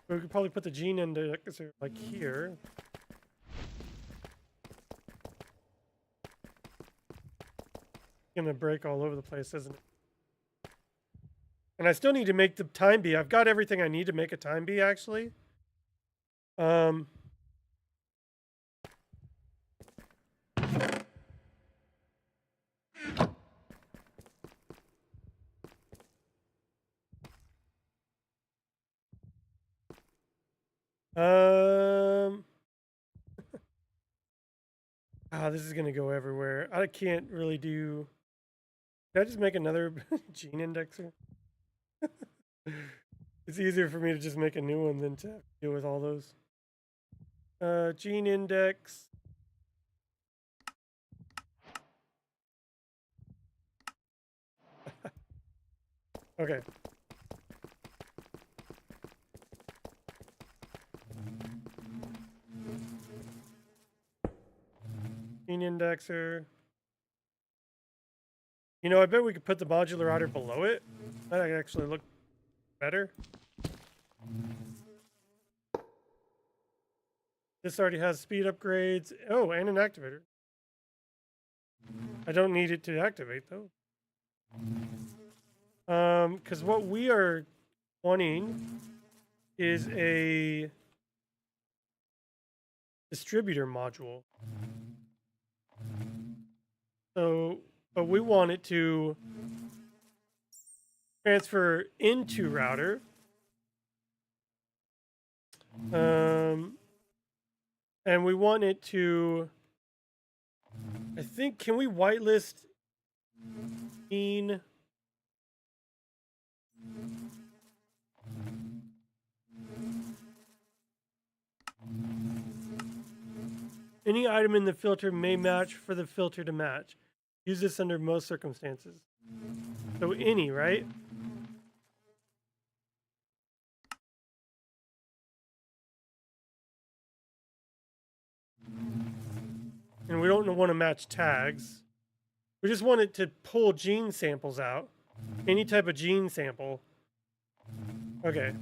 We could probably put the gene indexer like here. It's gonna break all over the place, isn't it? And I still need to make the time bee. I've got everything I need to make a time bee, actually. This is gonna go everywhere. I can't really do... Can I just make another gene indexer? It's easier for me to just make a new one than to deal with all those. Gene index. Okay. Gene indexer. You know, I bet we could put the modular router below it. That would actually look better. This already has speed upgrades. Oh, and an activator. I don't need it to activate though. Because what we are wanting is a distributor module. So, but we want it to transfer into router. And we want it to, I think, can we whitelist gene? Any item in the filter may match for the filter to match. Use this under most circumstances. So any, right? And we don't want to match tags. We just want it to pull gene samples out. Any type of gene sample. Okay.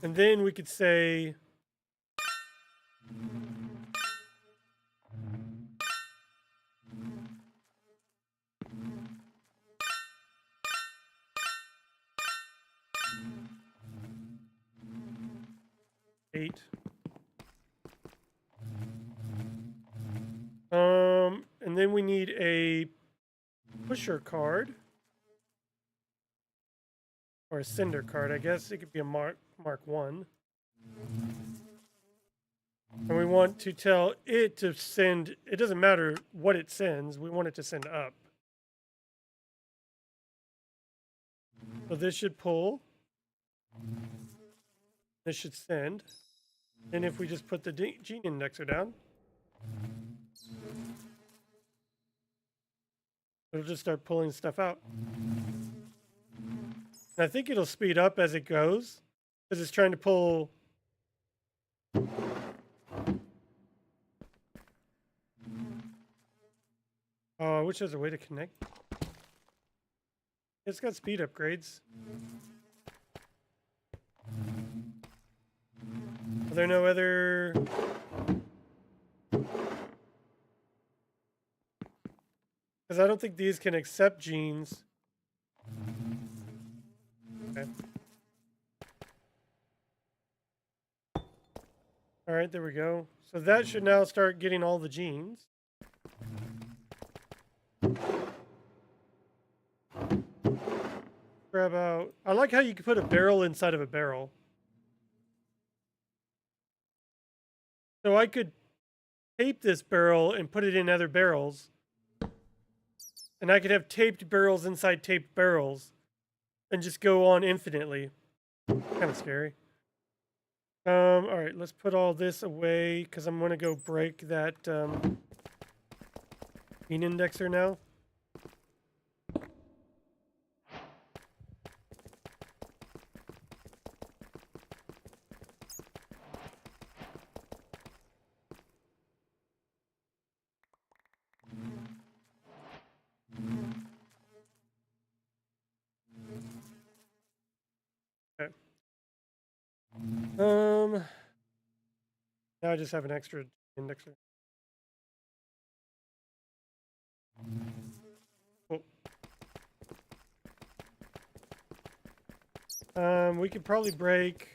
And then we could say... Eight. And then we need a pusher card. Or a sender card, I guess. It could be a Mark 1. And we want to tell it to send, it doesn't matter what it sends, we want it to send up. So this should pull. This should send. And if we just put the gene indexer down, it'll just start pulling stuff out. And I think it'll speed up as it goes, because it's trying to pull Oh, I wish there was a way to connect. It's got speed upgrades. Are there no other... Because I don't think these can accept genes. Okay. All right, there we go. So that should now start getting all the genes. Grab out... I like how you can put a barrel inside of a barrel. So I could tape this barrel and put it in other barrels. And I could have taped barrels inside taped barrels. And just go on infinitely. Kind of scary. All right, let's put all this away because I'm going to go break that gene indexer now. Okay. Now I just have an extra indexer. Cool. We could probably break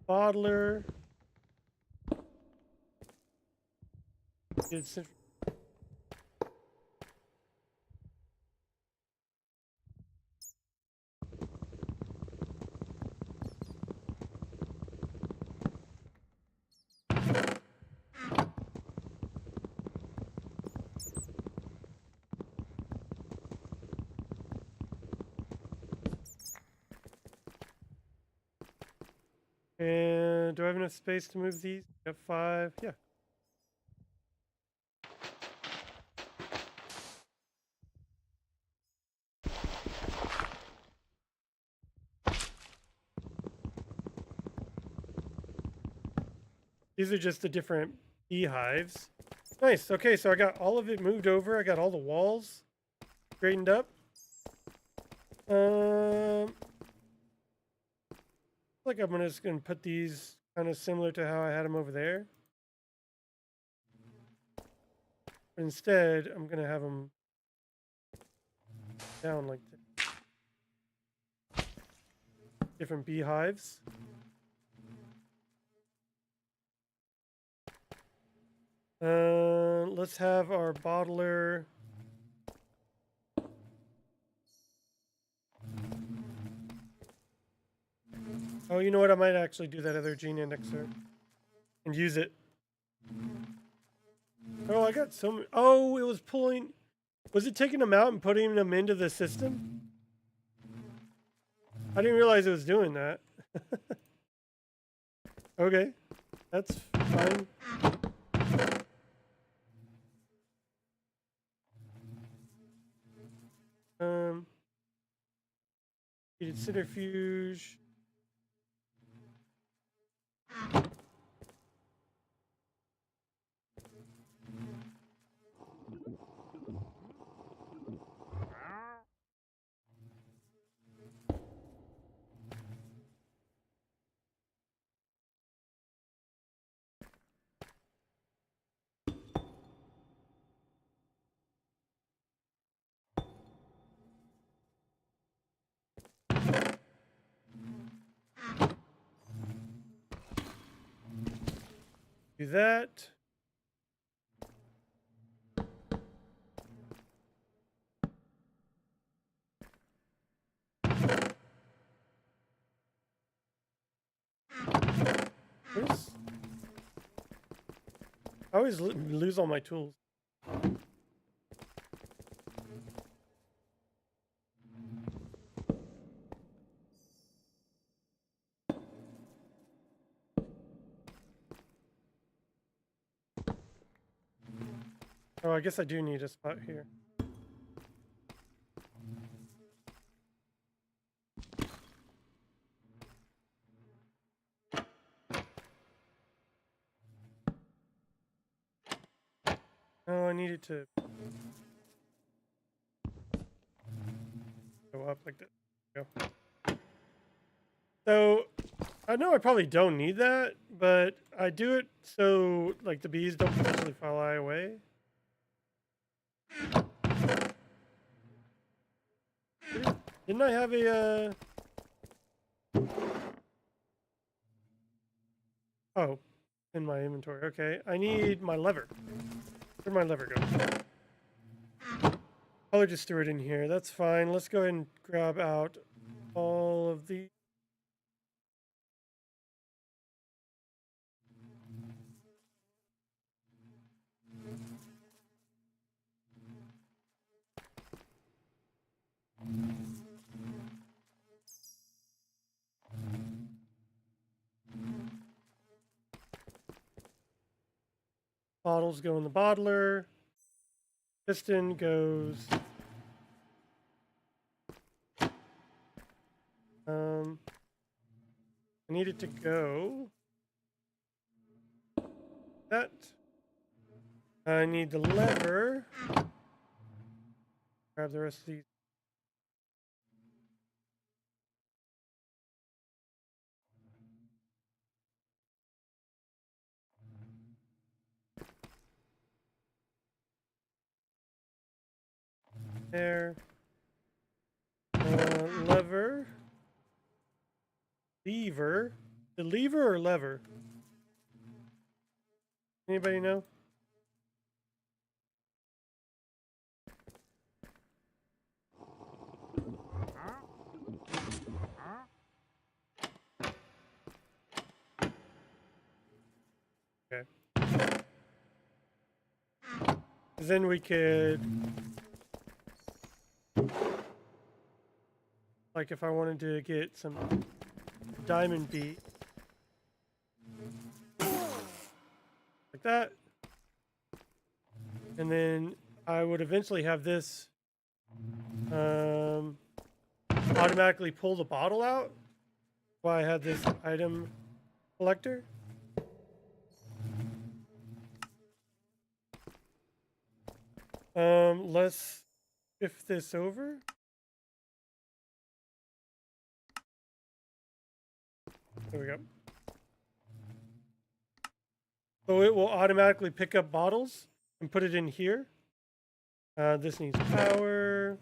bottler. It's And do I have enough space to move these? Got 5. Yeah. These are just the different beehives. Nice. Okay, so I got all of it moved over. I got all the walls straightened up. Like I'm just gonna put these kind of similar to how I had them over there. But instead, I'm gonna have them down like this. Different beehives. Let's have our bottler. Oh, you know what? I might actually do that other gene indexer and use it. Oh, I got some. Oh, it was pulling. Was it taking them out and putting them into the system? I didn't realize it was doing that. Okay, that's fine. Heated centrifuge. Do that. Oops. I always lose all my tools. Oh, I guess I do need a spot here. Oh, I need it to go up like that. Go. So, I know I probably don't need that, but I do it so, like, the bees don't potentially fly away. Didn't I have a, Oh, in my inventory. Okay, I need my lever. Where'd my lever go? Probably just threw it in here. That's fine. Let's go ahead and grab out all of the... Bottles go in the bottler. Piston goes... I need it to go... That. I need the lever. Grab the rest of these. There. Lever. Lever. The lever or lever? Anybody know? Okay. Then we could... Like if I wanted to get some diamond beat. Like that. And then I would eventually have this automatically pull the bottle out while I had this item collector. Let's shift this over. There we go. So it will automatically pick up bottles and put it in here. This needs power.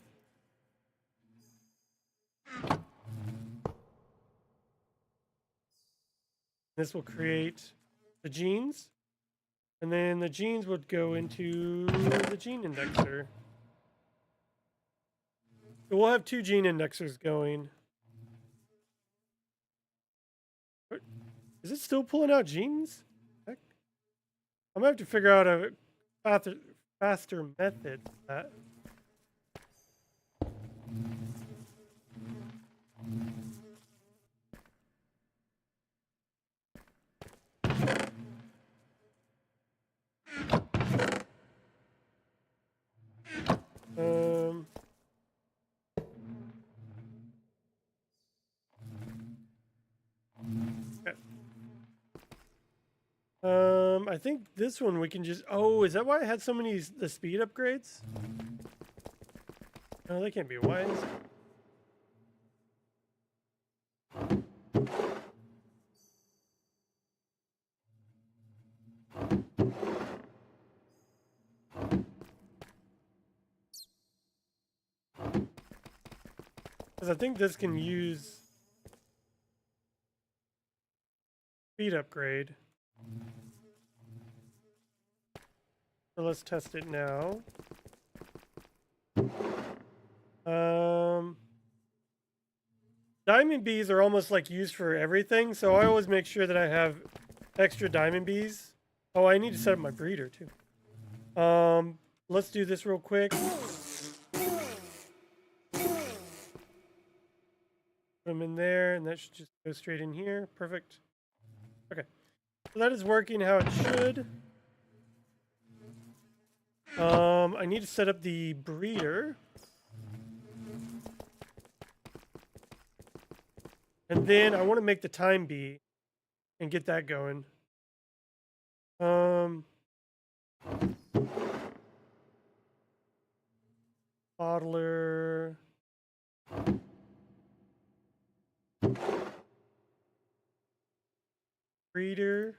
This will create the genes. And then the genes would go into the gene indexer. So we'll have 2 gene indexers going. Is it still pulling out genes? Heck. I'm gonna have to figure out a faster method for that. I think this one we can just... Oh, is that why I had so many the speed upgrades? No, they can't be wise. Because I think this can use speed upgrade. So let's test it now. Diamond bees are almost like used for everything, so I always make sure that I have extra diamond bees. Oh, I need to set up my breeder too. Let's do this real quick. Put them in there, and that should just go straight in here. Perfect. Okay. So that is working how it should. I need to set up the breeder. And then I want to make the time bee and get that going. Bottler. Breeder.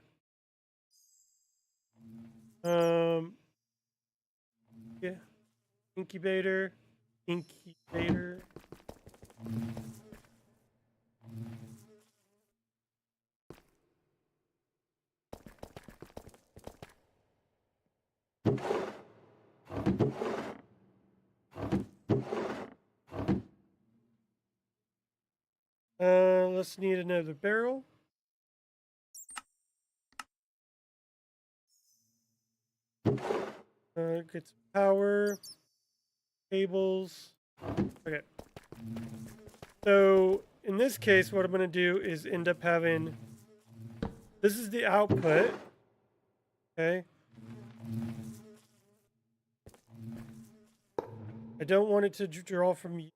Yeah. Incubator. Incubator. Let's need another barrel. Get some power. Cables. Okay. So in this case, what I'm going to do is end up having, this is the output. Okay. I don't want it to draw from you.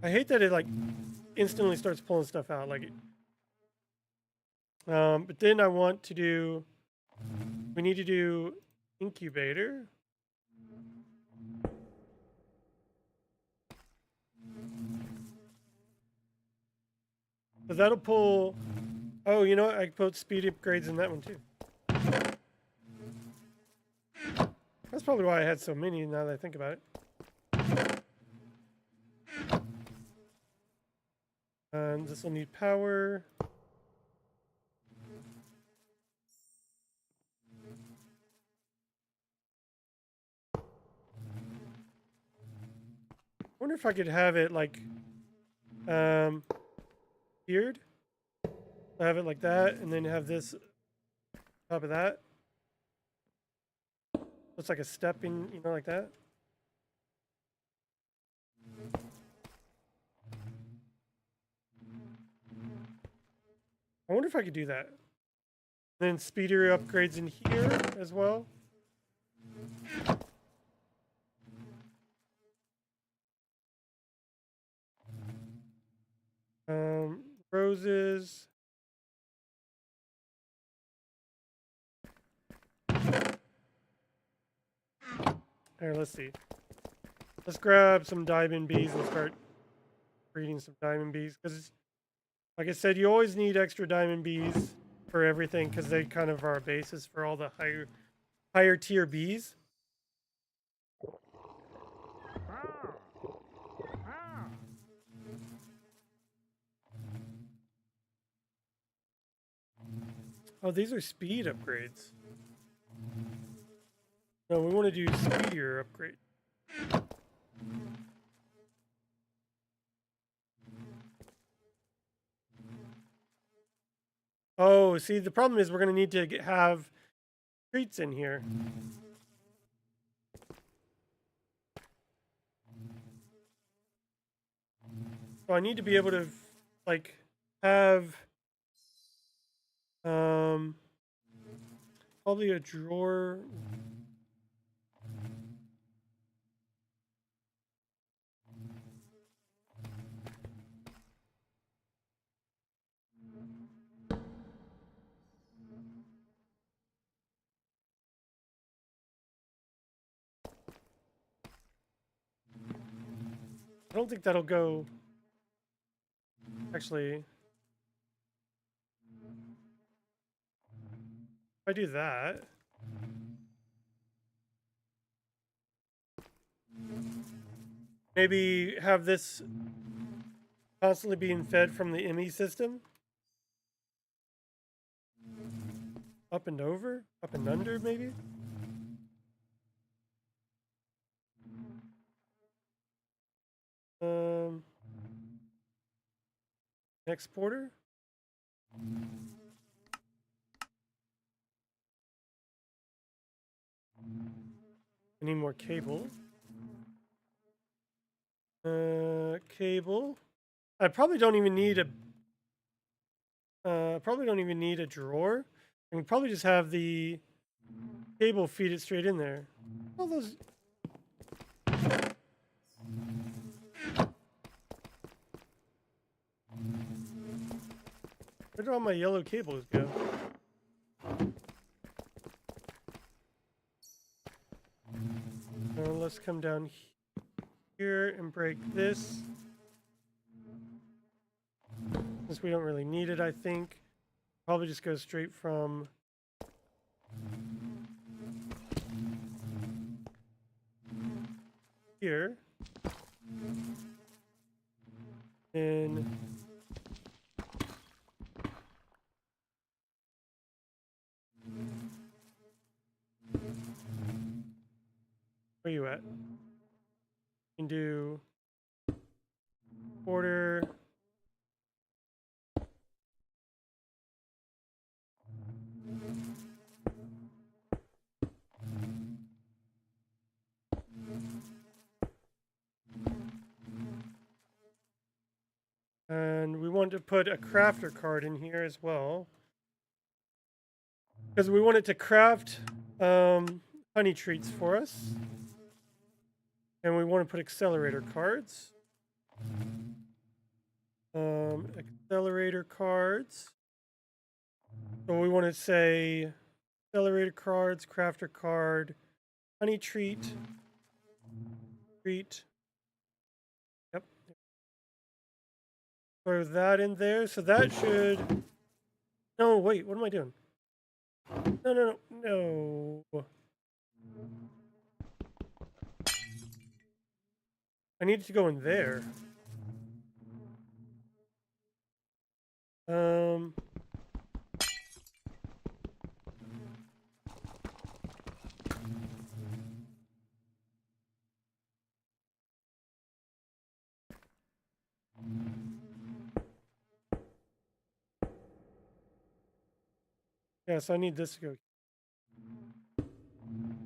I hate that it like instantly starts pulling stuff out. Like, but then I want to do, we need to do incubator. So that'll pull, oh, you know what? I can put speed upgrades in that one too. That's probably why I had so many now that I think about it. And this will need power. I wonder if I could have it like tiered. I have it like that, and then have this on top of that. Looks like a stepping, you know, like that. I wonder if I could do that. Then speeder upgrades in here as well. Roses. Here, let's see. Let's grab some diamond bees and start breeding some diamond bees. Because, like I said, you always need extra diamond bees for everything because they kind of are a basis for all the higher tier bees. Oh, these are speed upgrades. No, we want to do speedier upgrade. Oh, see, the problem is we're going to need to have treats in here. So I need to be able to, like, have probably a drawer. I don't think that'll go. Actually, if I do that, maybe have this constantly being fed from the ME system. Up and over? Up and under, maybe? Exporter? I need more cable. Cable. I probably don't even need a drawer. I can probably just have the cable feed it straight in there. All those. Where did all my yellow cables go? let's come down here and break this. Since we don't really need it, I think. Probably just go straight from here. And where you at? You can do order. And we want to put a crafter card in here as well, because we want it to craft honey treats for us. And we want to put accelerator cards. Accelerator cards. So we want to say accelerator cards, crafter card, honey treat. Treat. Yep. Throw that in there. So that should... No, wait, what am I doing? No. I need to go in there. Yeah, so I need this to go.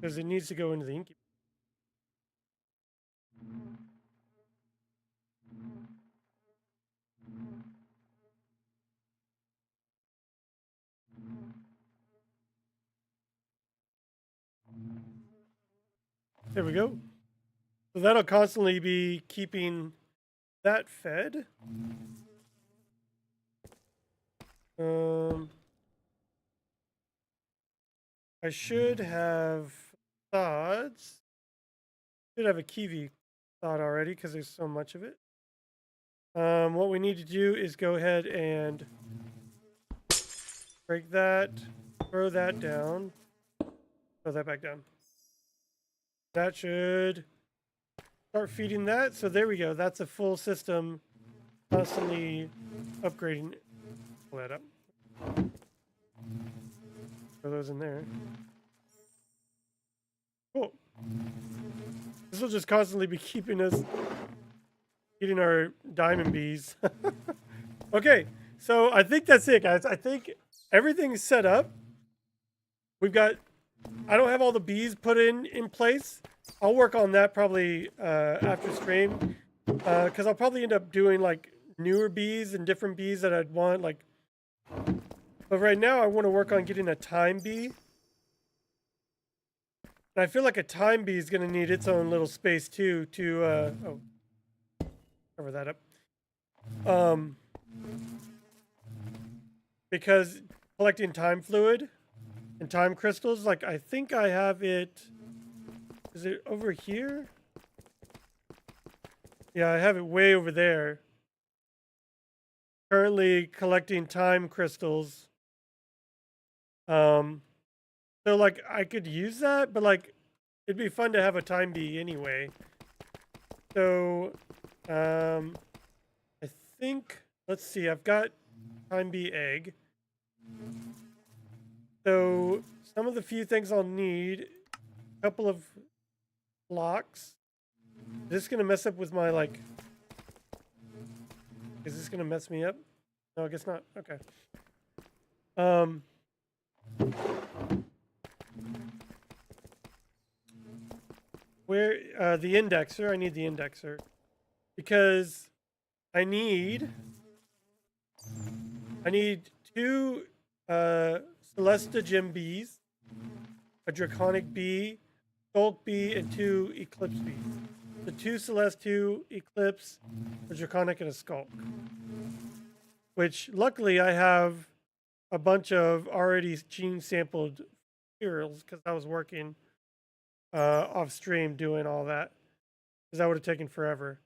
Because it needs to go into the incubator. There we go. So that'll constantly be keeping that fed. I should have thoughts. Should have a kiwi thought already because there's so much of it. What we need to do is go ahead and break that, throw that down, throw that back down. That should start feeding that. So there we go. That's a full system, constantly upgrading. Pull that up. Throw those in there. Cool. This will just constantly be keeping us eating our diamond bees. Okay, so I think that's it, guys. I think everything's set up. We've got... I don't have all the bees put in place. I'll work on that probably after stream, because I'll probably end up doing like newer bees and different bees that I'd want. Like, but right now I want to work on getting a time bee. And I feel like a time bee is going to need its own little space too. To cover that up. Because collecting time fluid and time crystals, like I think I have it. Is it over here? Yeah, I have it way over there. Currently collecting time crystals. So like I could use that, but like it'd be fun to have a time bee anyway. So I think, let's see, I've got time bee egg. So some of the few things I'll need, a couple of blocks. Is this gonna mess up with my like... Is this gonna mess me up? No, I guess not. Okay. Where the indexer? I need the indexer because I need 2 Celesta gem bees, a draconic bee, skulk bee, and 2 eclipse bees. The 2 Celeste, 2 eclipse, a draconic, and a skulk. Which luckily I have a bunch of already gene sampled materials because I was working off stream doing all that, because that would have taken forever.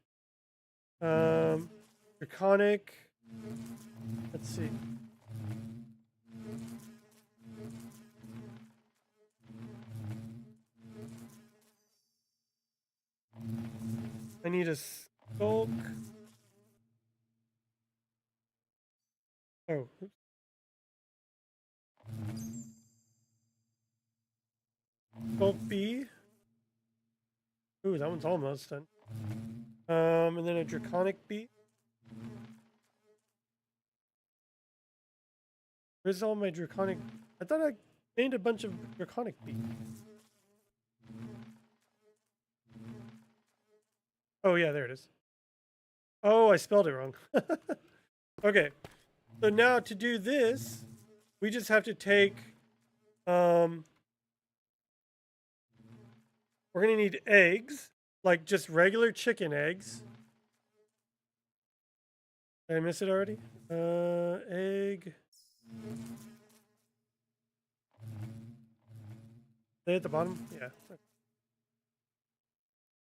Draconic. Let's see. I need a skulk. Oh, oops. Skulk B. Ooh, that one's almost done. And then a Draconic B. Where's all my Draconic? I thought I made a bunch of Draconic B. Oh yeah, there it is. Oh, I spelled it wrong. Okay, so now to do this, we just have to take, we're gonna need eggs, like just regular chicken eggs. Did I miss it already? Egg. They at the bottom? Yeah.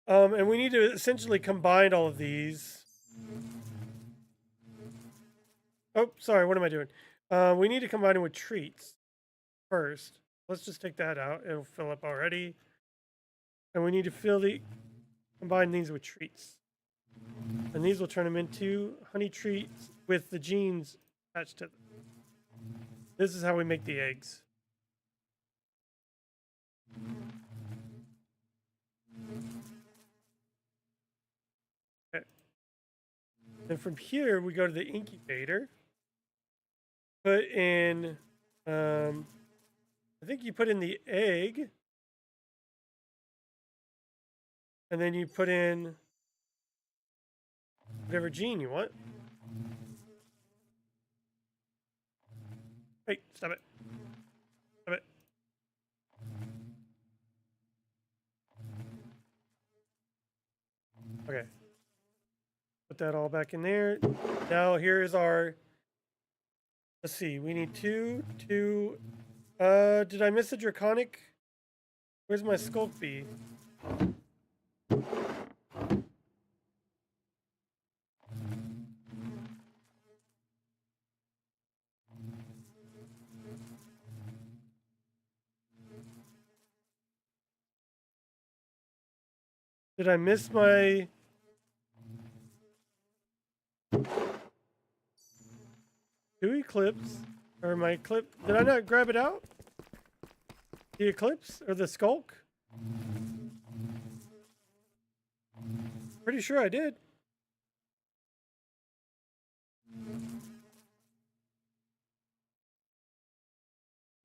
And we need to essentially combine all of these. Oh, sorry, what am I doing? We need to combine it with treats first. Let's just take that out. It'll fill up already. And we need to combine these with treats. And these will turn them into honey treats with the genes attached to them. This is how we make the eggs. Okay. And from here, we go to the incubator. Put in, I think you put in the egg. And then you put in whatever gene you want. Hey, stop it. Stop it. Okay. Put that all back in there. Now here's our, let's see, we need two. Did I miss a Draconic? Where's my Skulk Bee? Did I miss my... Two Eclipse? Or my clip? Did I not grab it out? The Eclipse? Or the Skulk? Pretty sure I did.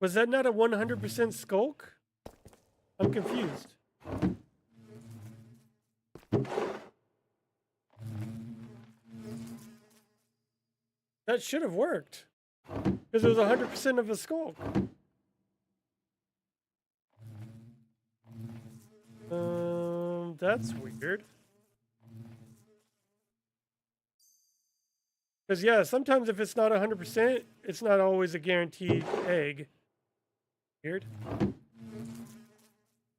Was that not a 100% Skulk? I'm confused. That should have worked. Because it was 100% of a Skulk. That's weird. Because, yeah, sometimes if it's not 100%, it's not always a guaranteed egg. Weird.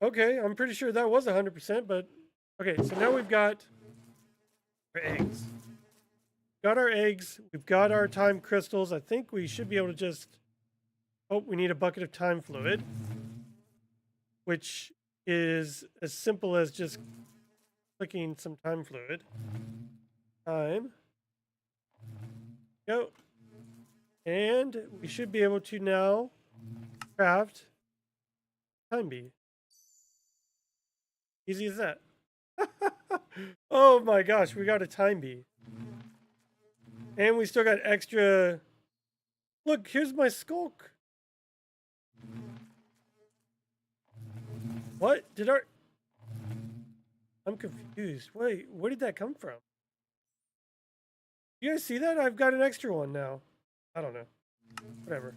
Okay, I'm pretty sure that was 100%, but... Okay, so now we've got our eggs. Got our eggs. We've got our time crystals. I think we should be able to just... Oh, we need a bucket of time fluid. Which is as simple as just clicking some time fluid. Time. Go. And we should be able to now craft time bee. Easy as that. Oh my gosh, we got a time bee. And we still got extra... Look, here's my Skulk. What? I'm confused. Wait, where did that come from? You guys see that? I've got an extra one now. I don't know. Whatever.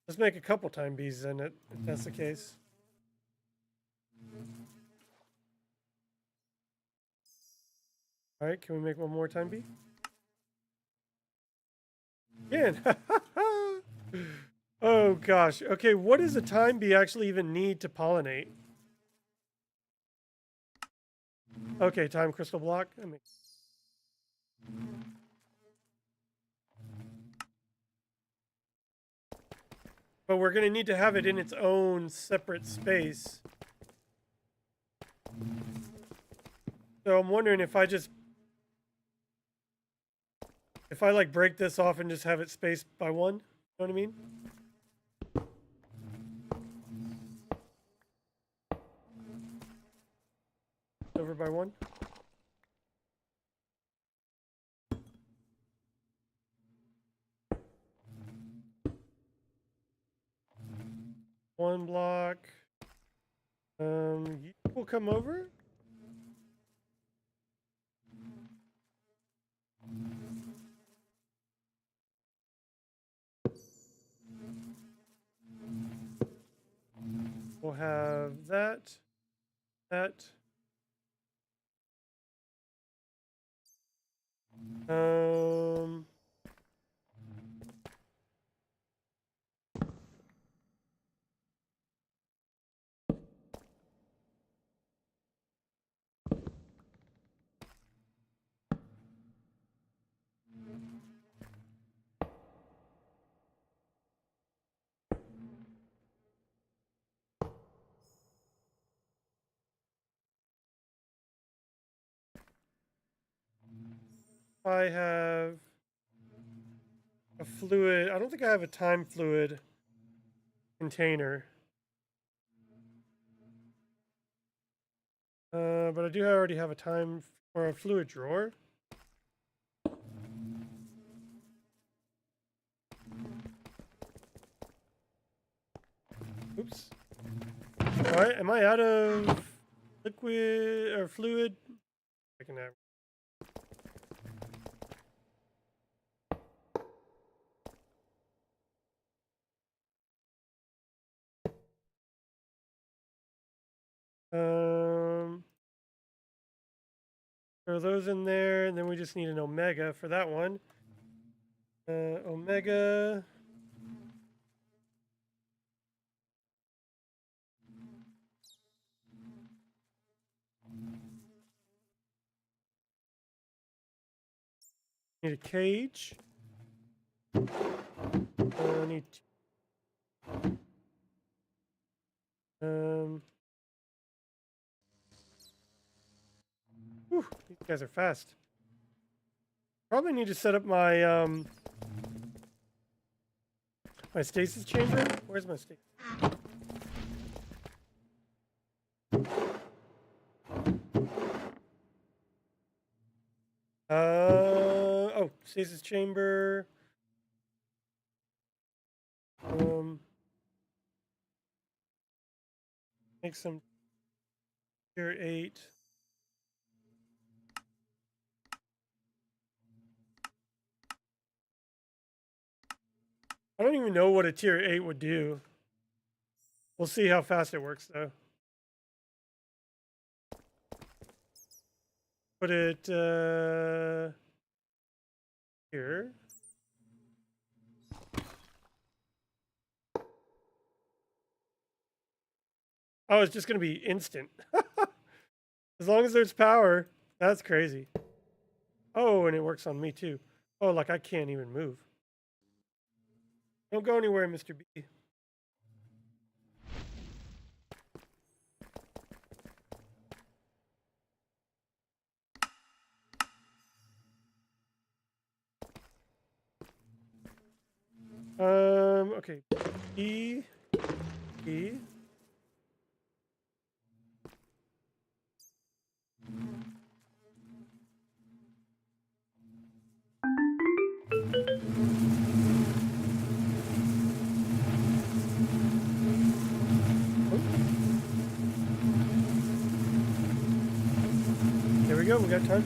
Let's make a couple time bees in it, if that's the case. Alright, can we make one more time bee? Again. Oh gosh. Okay, what does a time bee actually even need to pollinate? Okay, time crystal block. But we're going to need to have it in its own separate space. So I'm wondering if I like break this off and just have it spaced by one. You know what I mean? Over by one. One block. You will come over. We'll have that. Um, I have a fluid. I don't think I have a time fluid container. But I do already have a time or a fluid drawer. Oops. All right, am I out of liquid or fluid? I can have. Throw those in there, and then we just need an omega for that one. Omega. Need a cage. Need. Whew, these guys are fast. Probably need to set up my my stasis chamber. Where's my stasis? Oh, stasis chamber. Make some tier 8. I don't even know what a tier 8 would do. We'll see how fast it works though. Put it here. Oh, it's just going to be instant. As long as there's power. That's crazy. Oh, and it works on me too. Oh, like I can't even move. Don't go anywhere, Mr. B. Okay. E. There we go. We got time.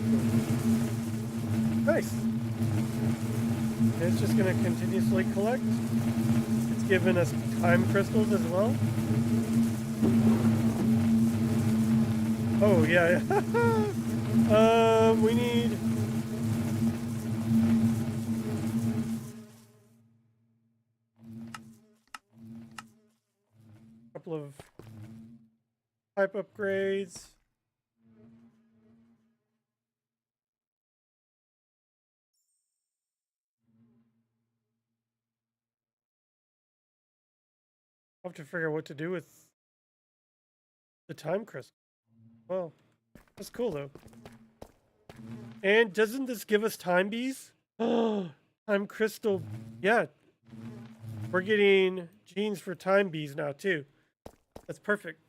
Nice. And it's just going to continuously collect. It's giving us time crystals as well. Oh, yeah. We need... a couple of pipe upgrades. I'll have to figure out what to do with the time crystal. Well, that's cool though. And doesn't this give us time bees? Oh, time crystal. Yeah. We're getting genes for time bees now too. That's perfect.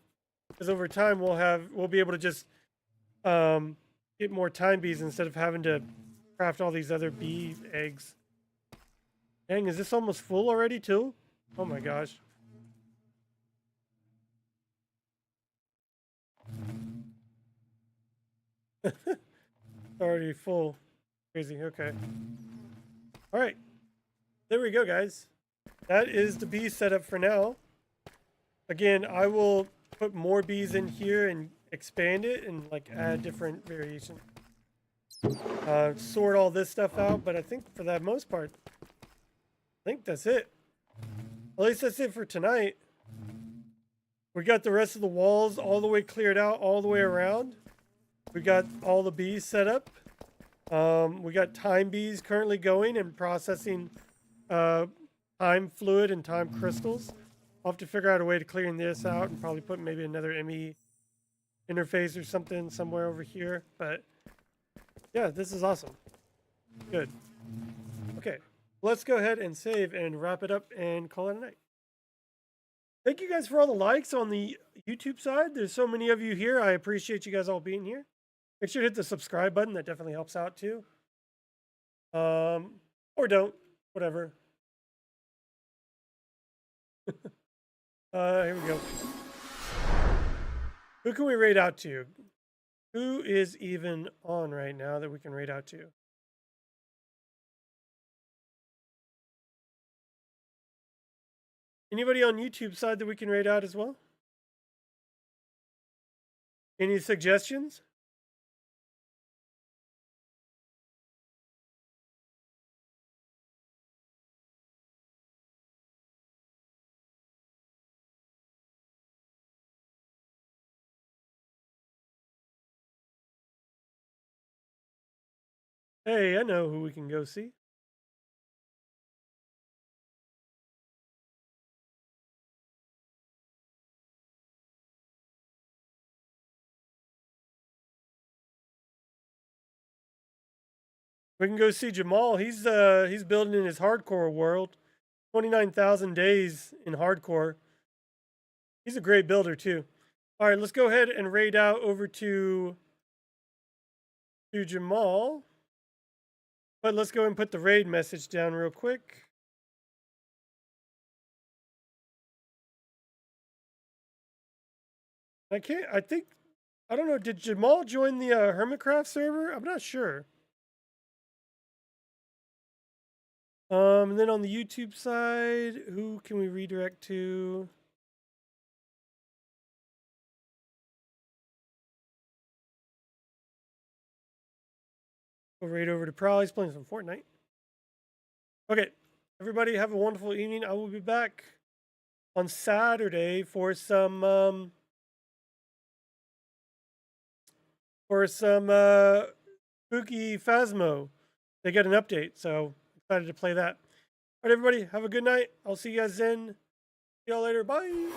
Because over time we'll be able to just get more time bees instead of having to craft all these other bee eggs. Dang, is this almost full already too? Oh my gosh. Already full. Crazy. Okay. All right. There we go, guys. That is the bee setup for now. Again, I will put more bees in here and expand it and like add different variations. Sort all this stuff out, but I think for that most part, I think that's it. At least that's it for tonight. We got the rest of the walls all the way cleared out, all the way around. We got all the bees set up. We got time bees currently going and processing time fluid and time crystals. I'll have to figure out a way to clearing this out and probably put maybe another ME interface or something somewhere over here. But yeah, this is awesome. Good. Okay, let's go ahead and save and wrap it up and call it a night. Thank you guys for all the likes on the YouTube side. There's so many of you here. I appreciate you guys all being here. Make sure to hit the subscribe button. That definitely helps out too. Or don't. Whatever. Here we go. Who can we raid out to? Who is even on right now that we can raid out to? Anybody on YouTube side that we can raid out as well? Any suggestions? Hey, I know who we can go see. We can go see Jamal. He's building in his hardcore world. 29,000 days in hardcore. He's a great builder too. All right, let's go ahead and raid out over to Jamal. But let's go and put the raid message down real quick. I don't know, did Jamal join the Hermitcraft server? I'm not sure. And then on the YouTube side, who can we redirect to? Go right over to Prowl. He's playing some Fortnite. Okay, everybody have a wonderful evening. I will be back on Saturday for some spooky Phasmo. They get an update, so excited to play that. All right, everybody, have a good night. I'll see you guys then. See y'all later. Bye.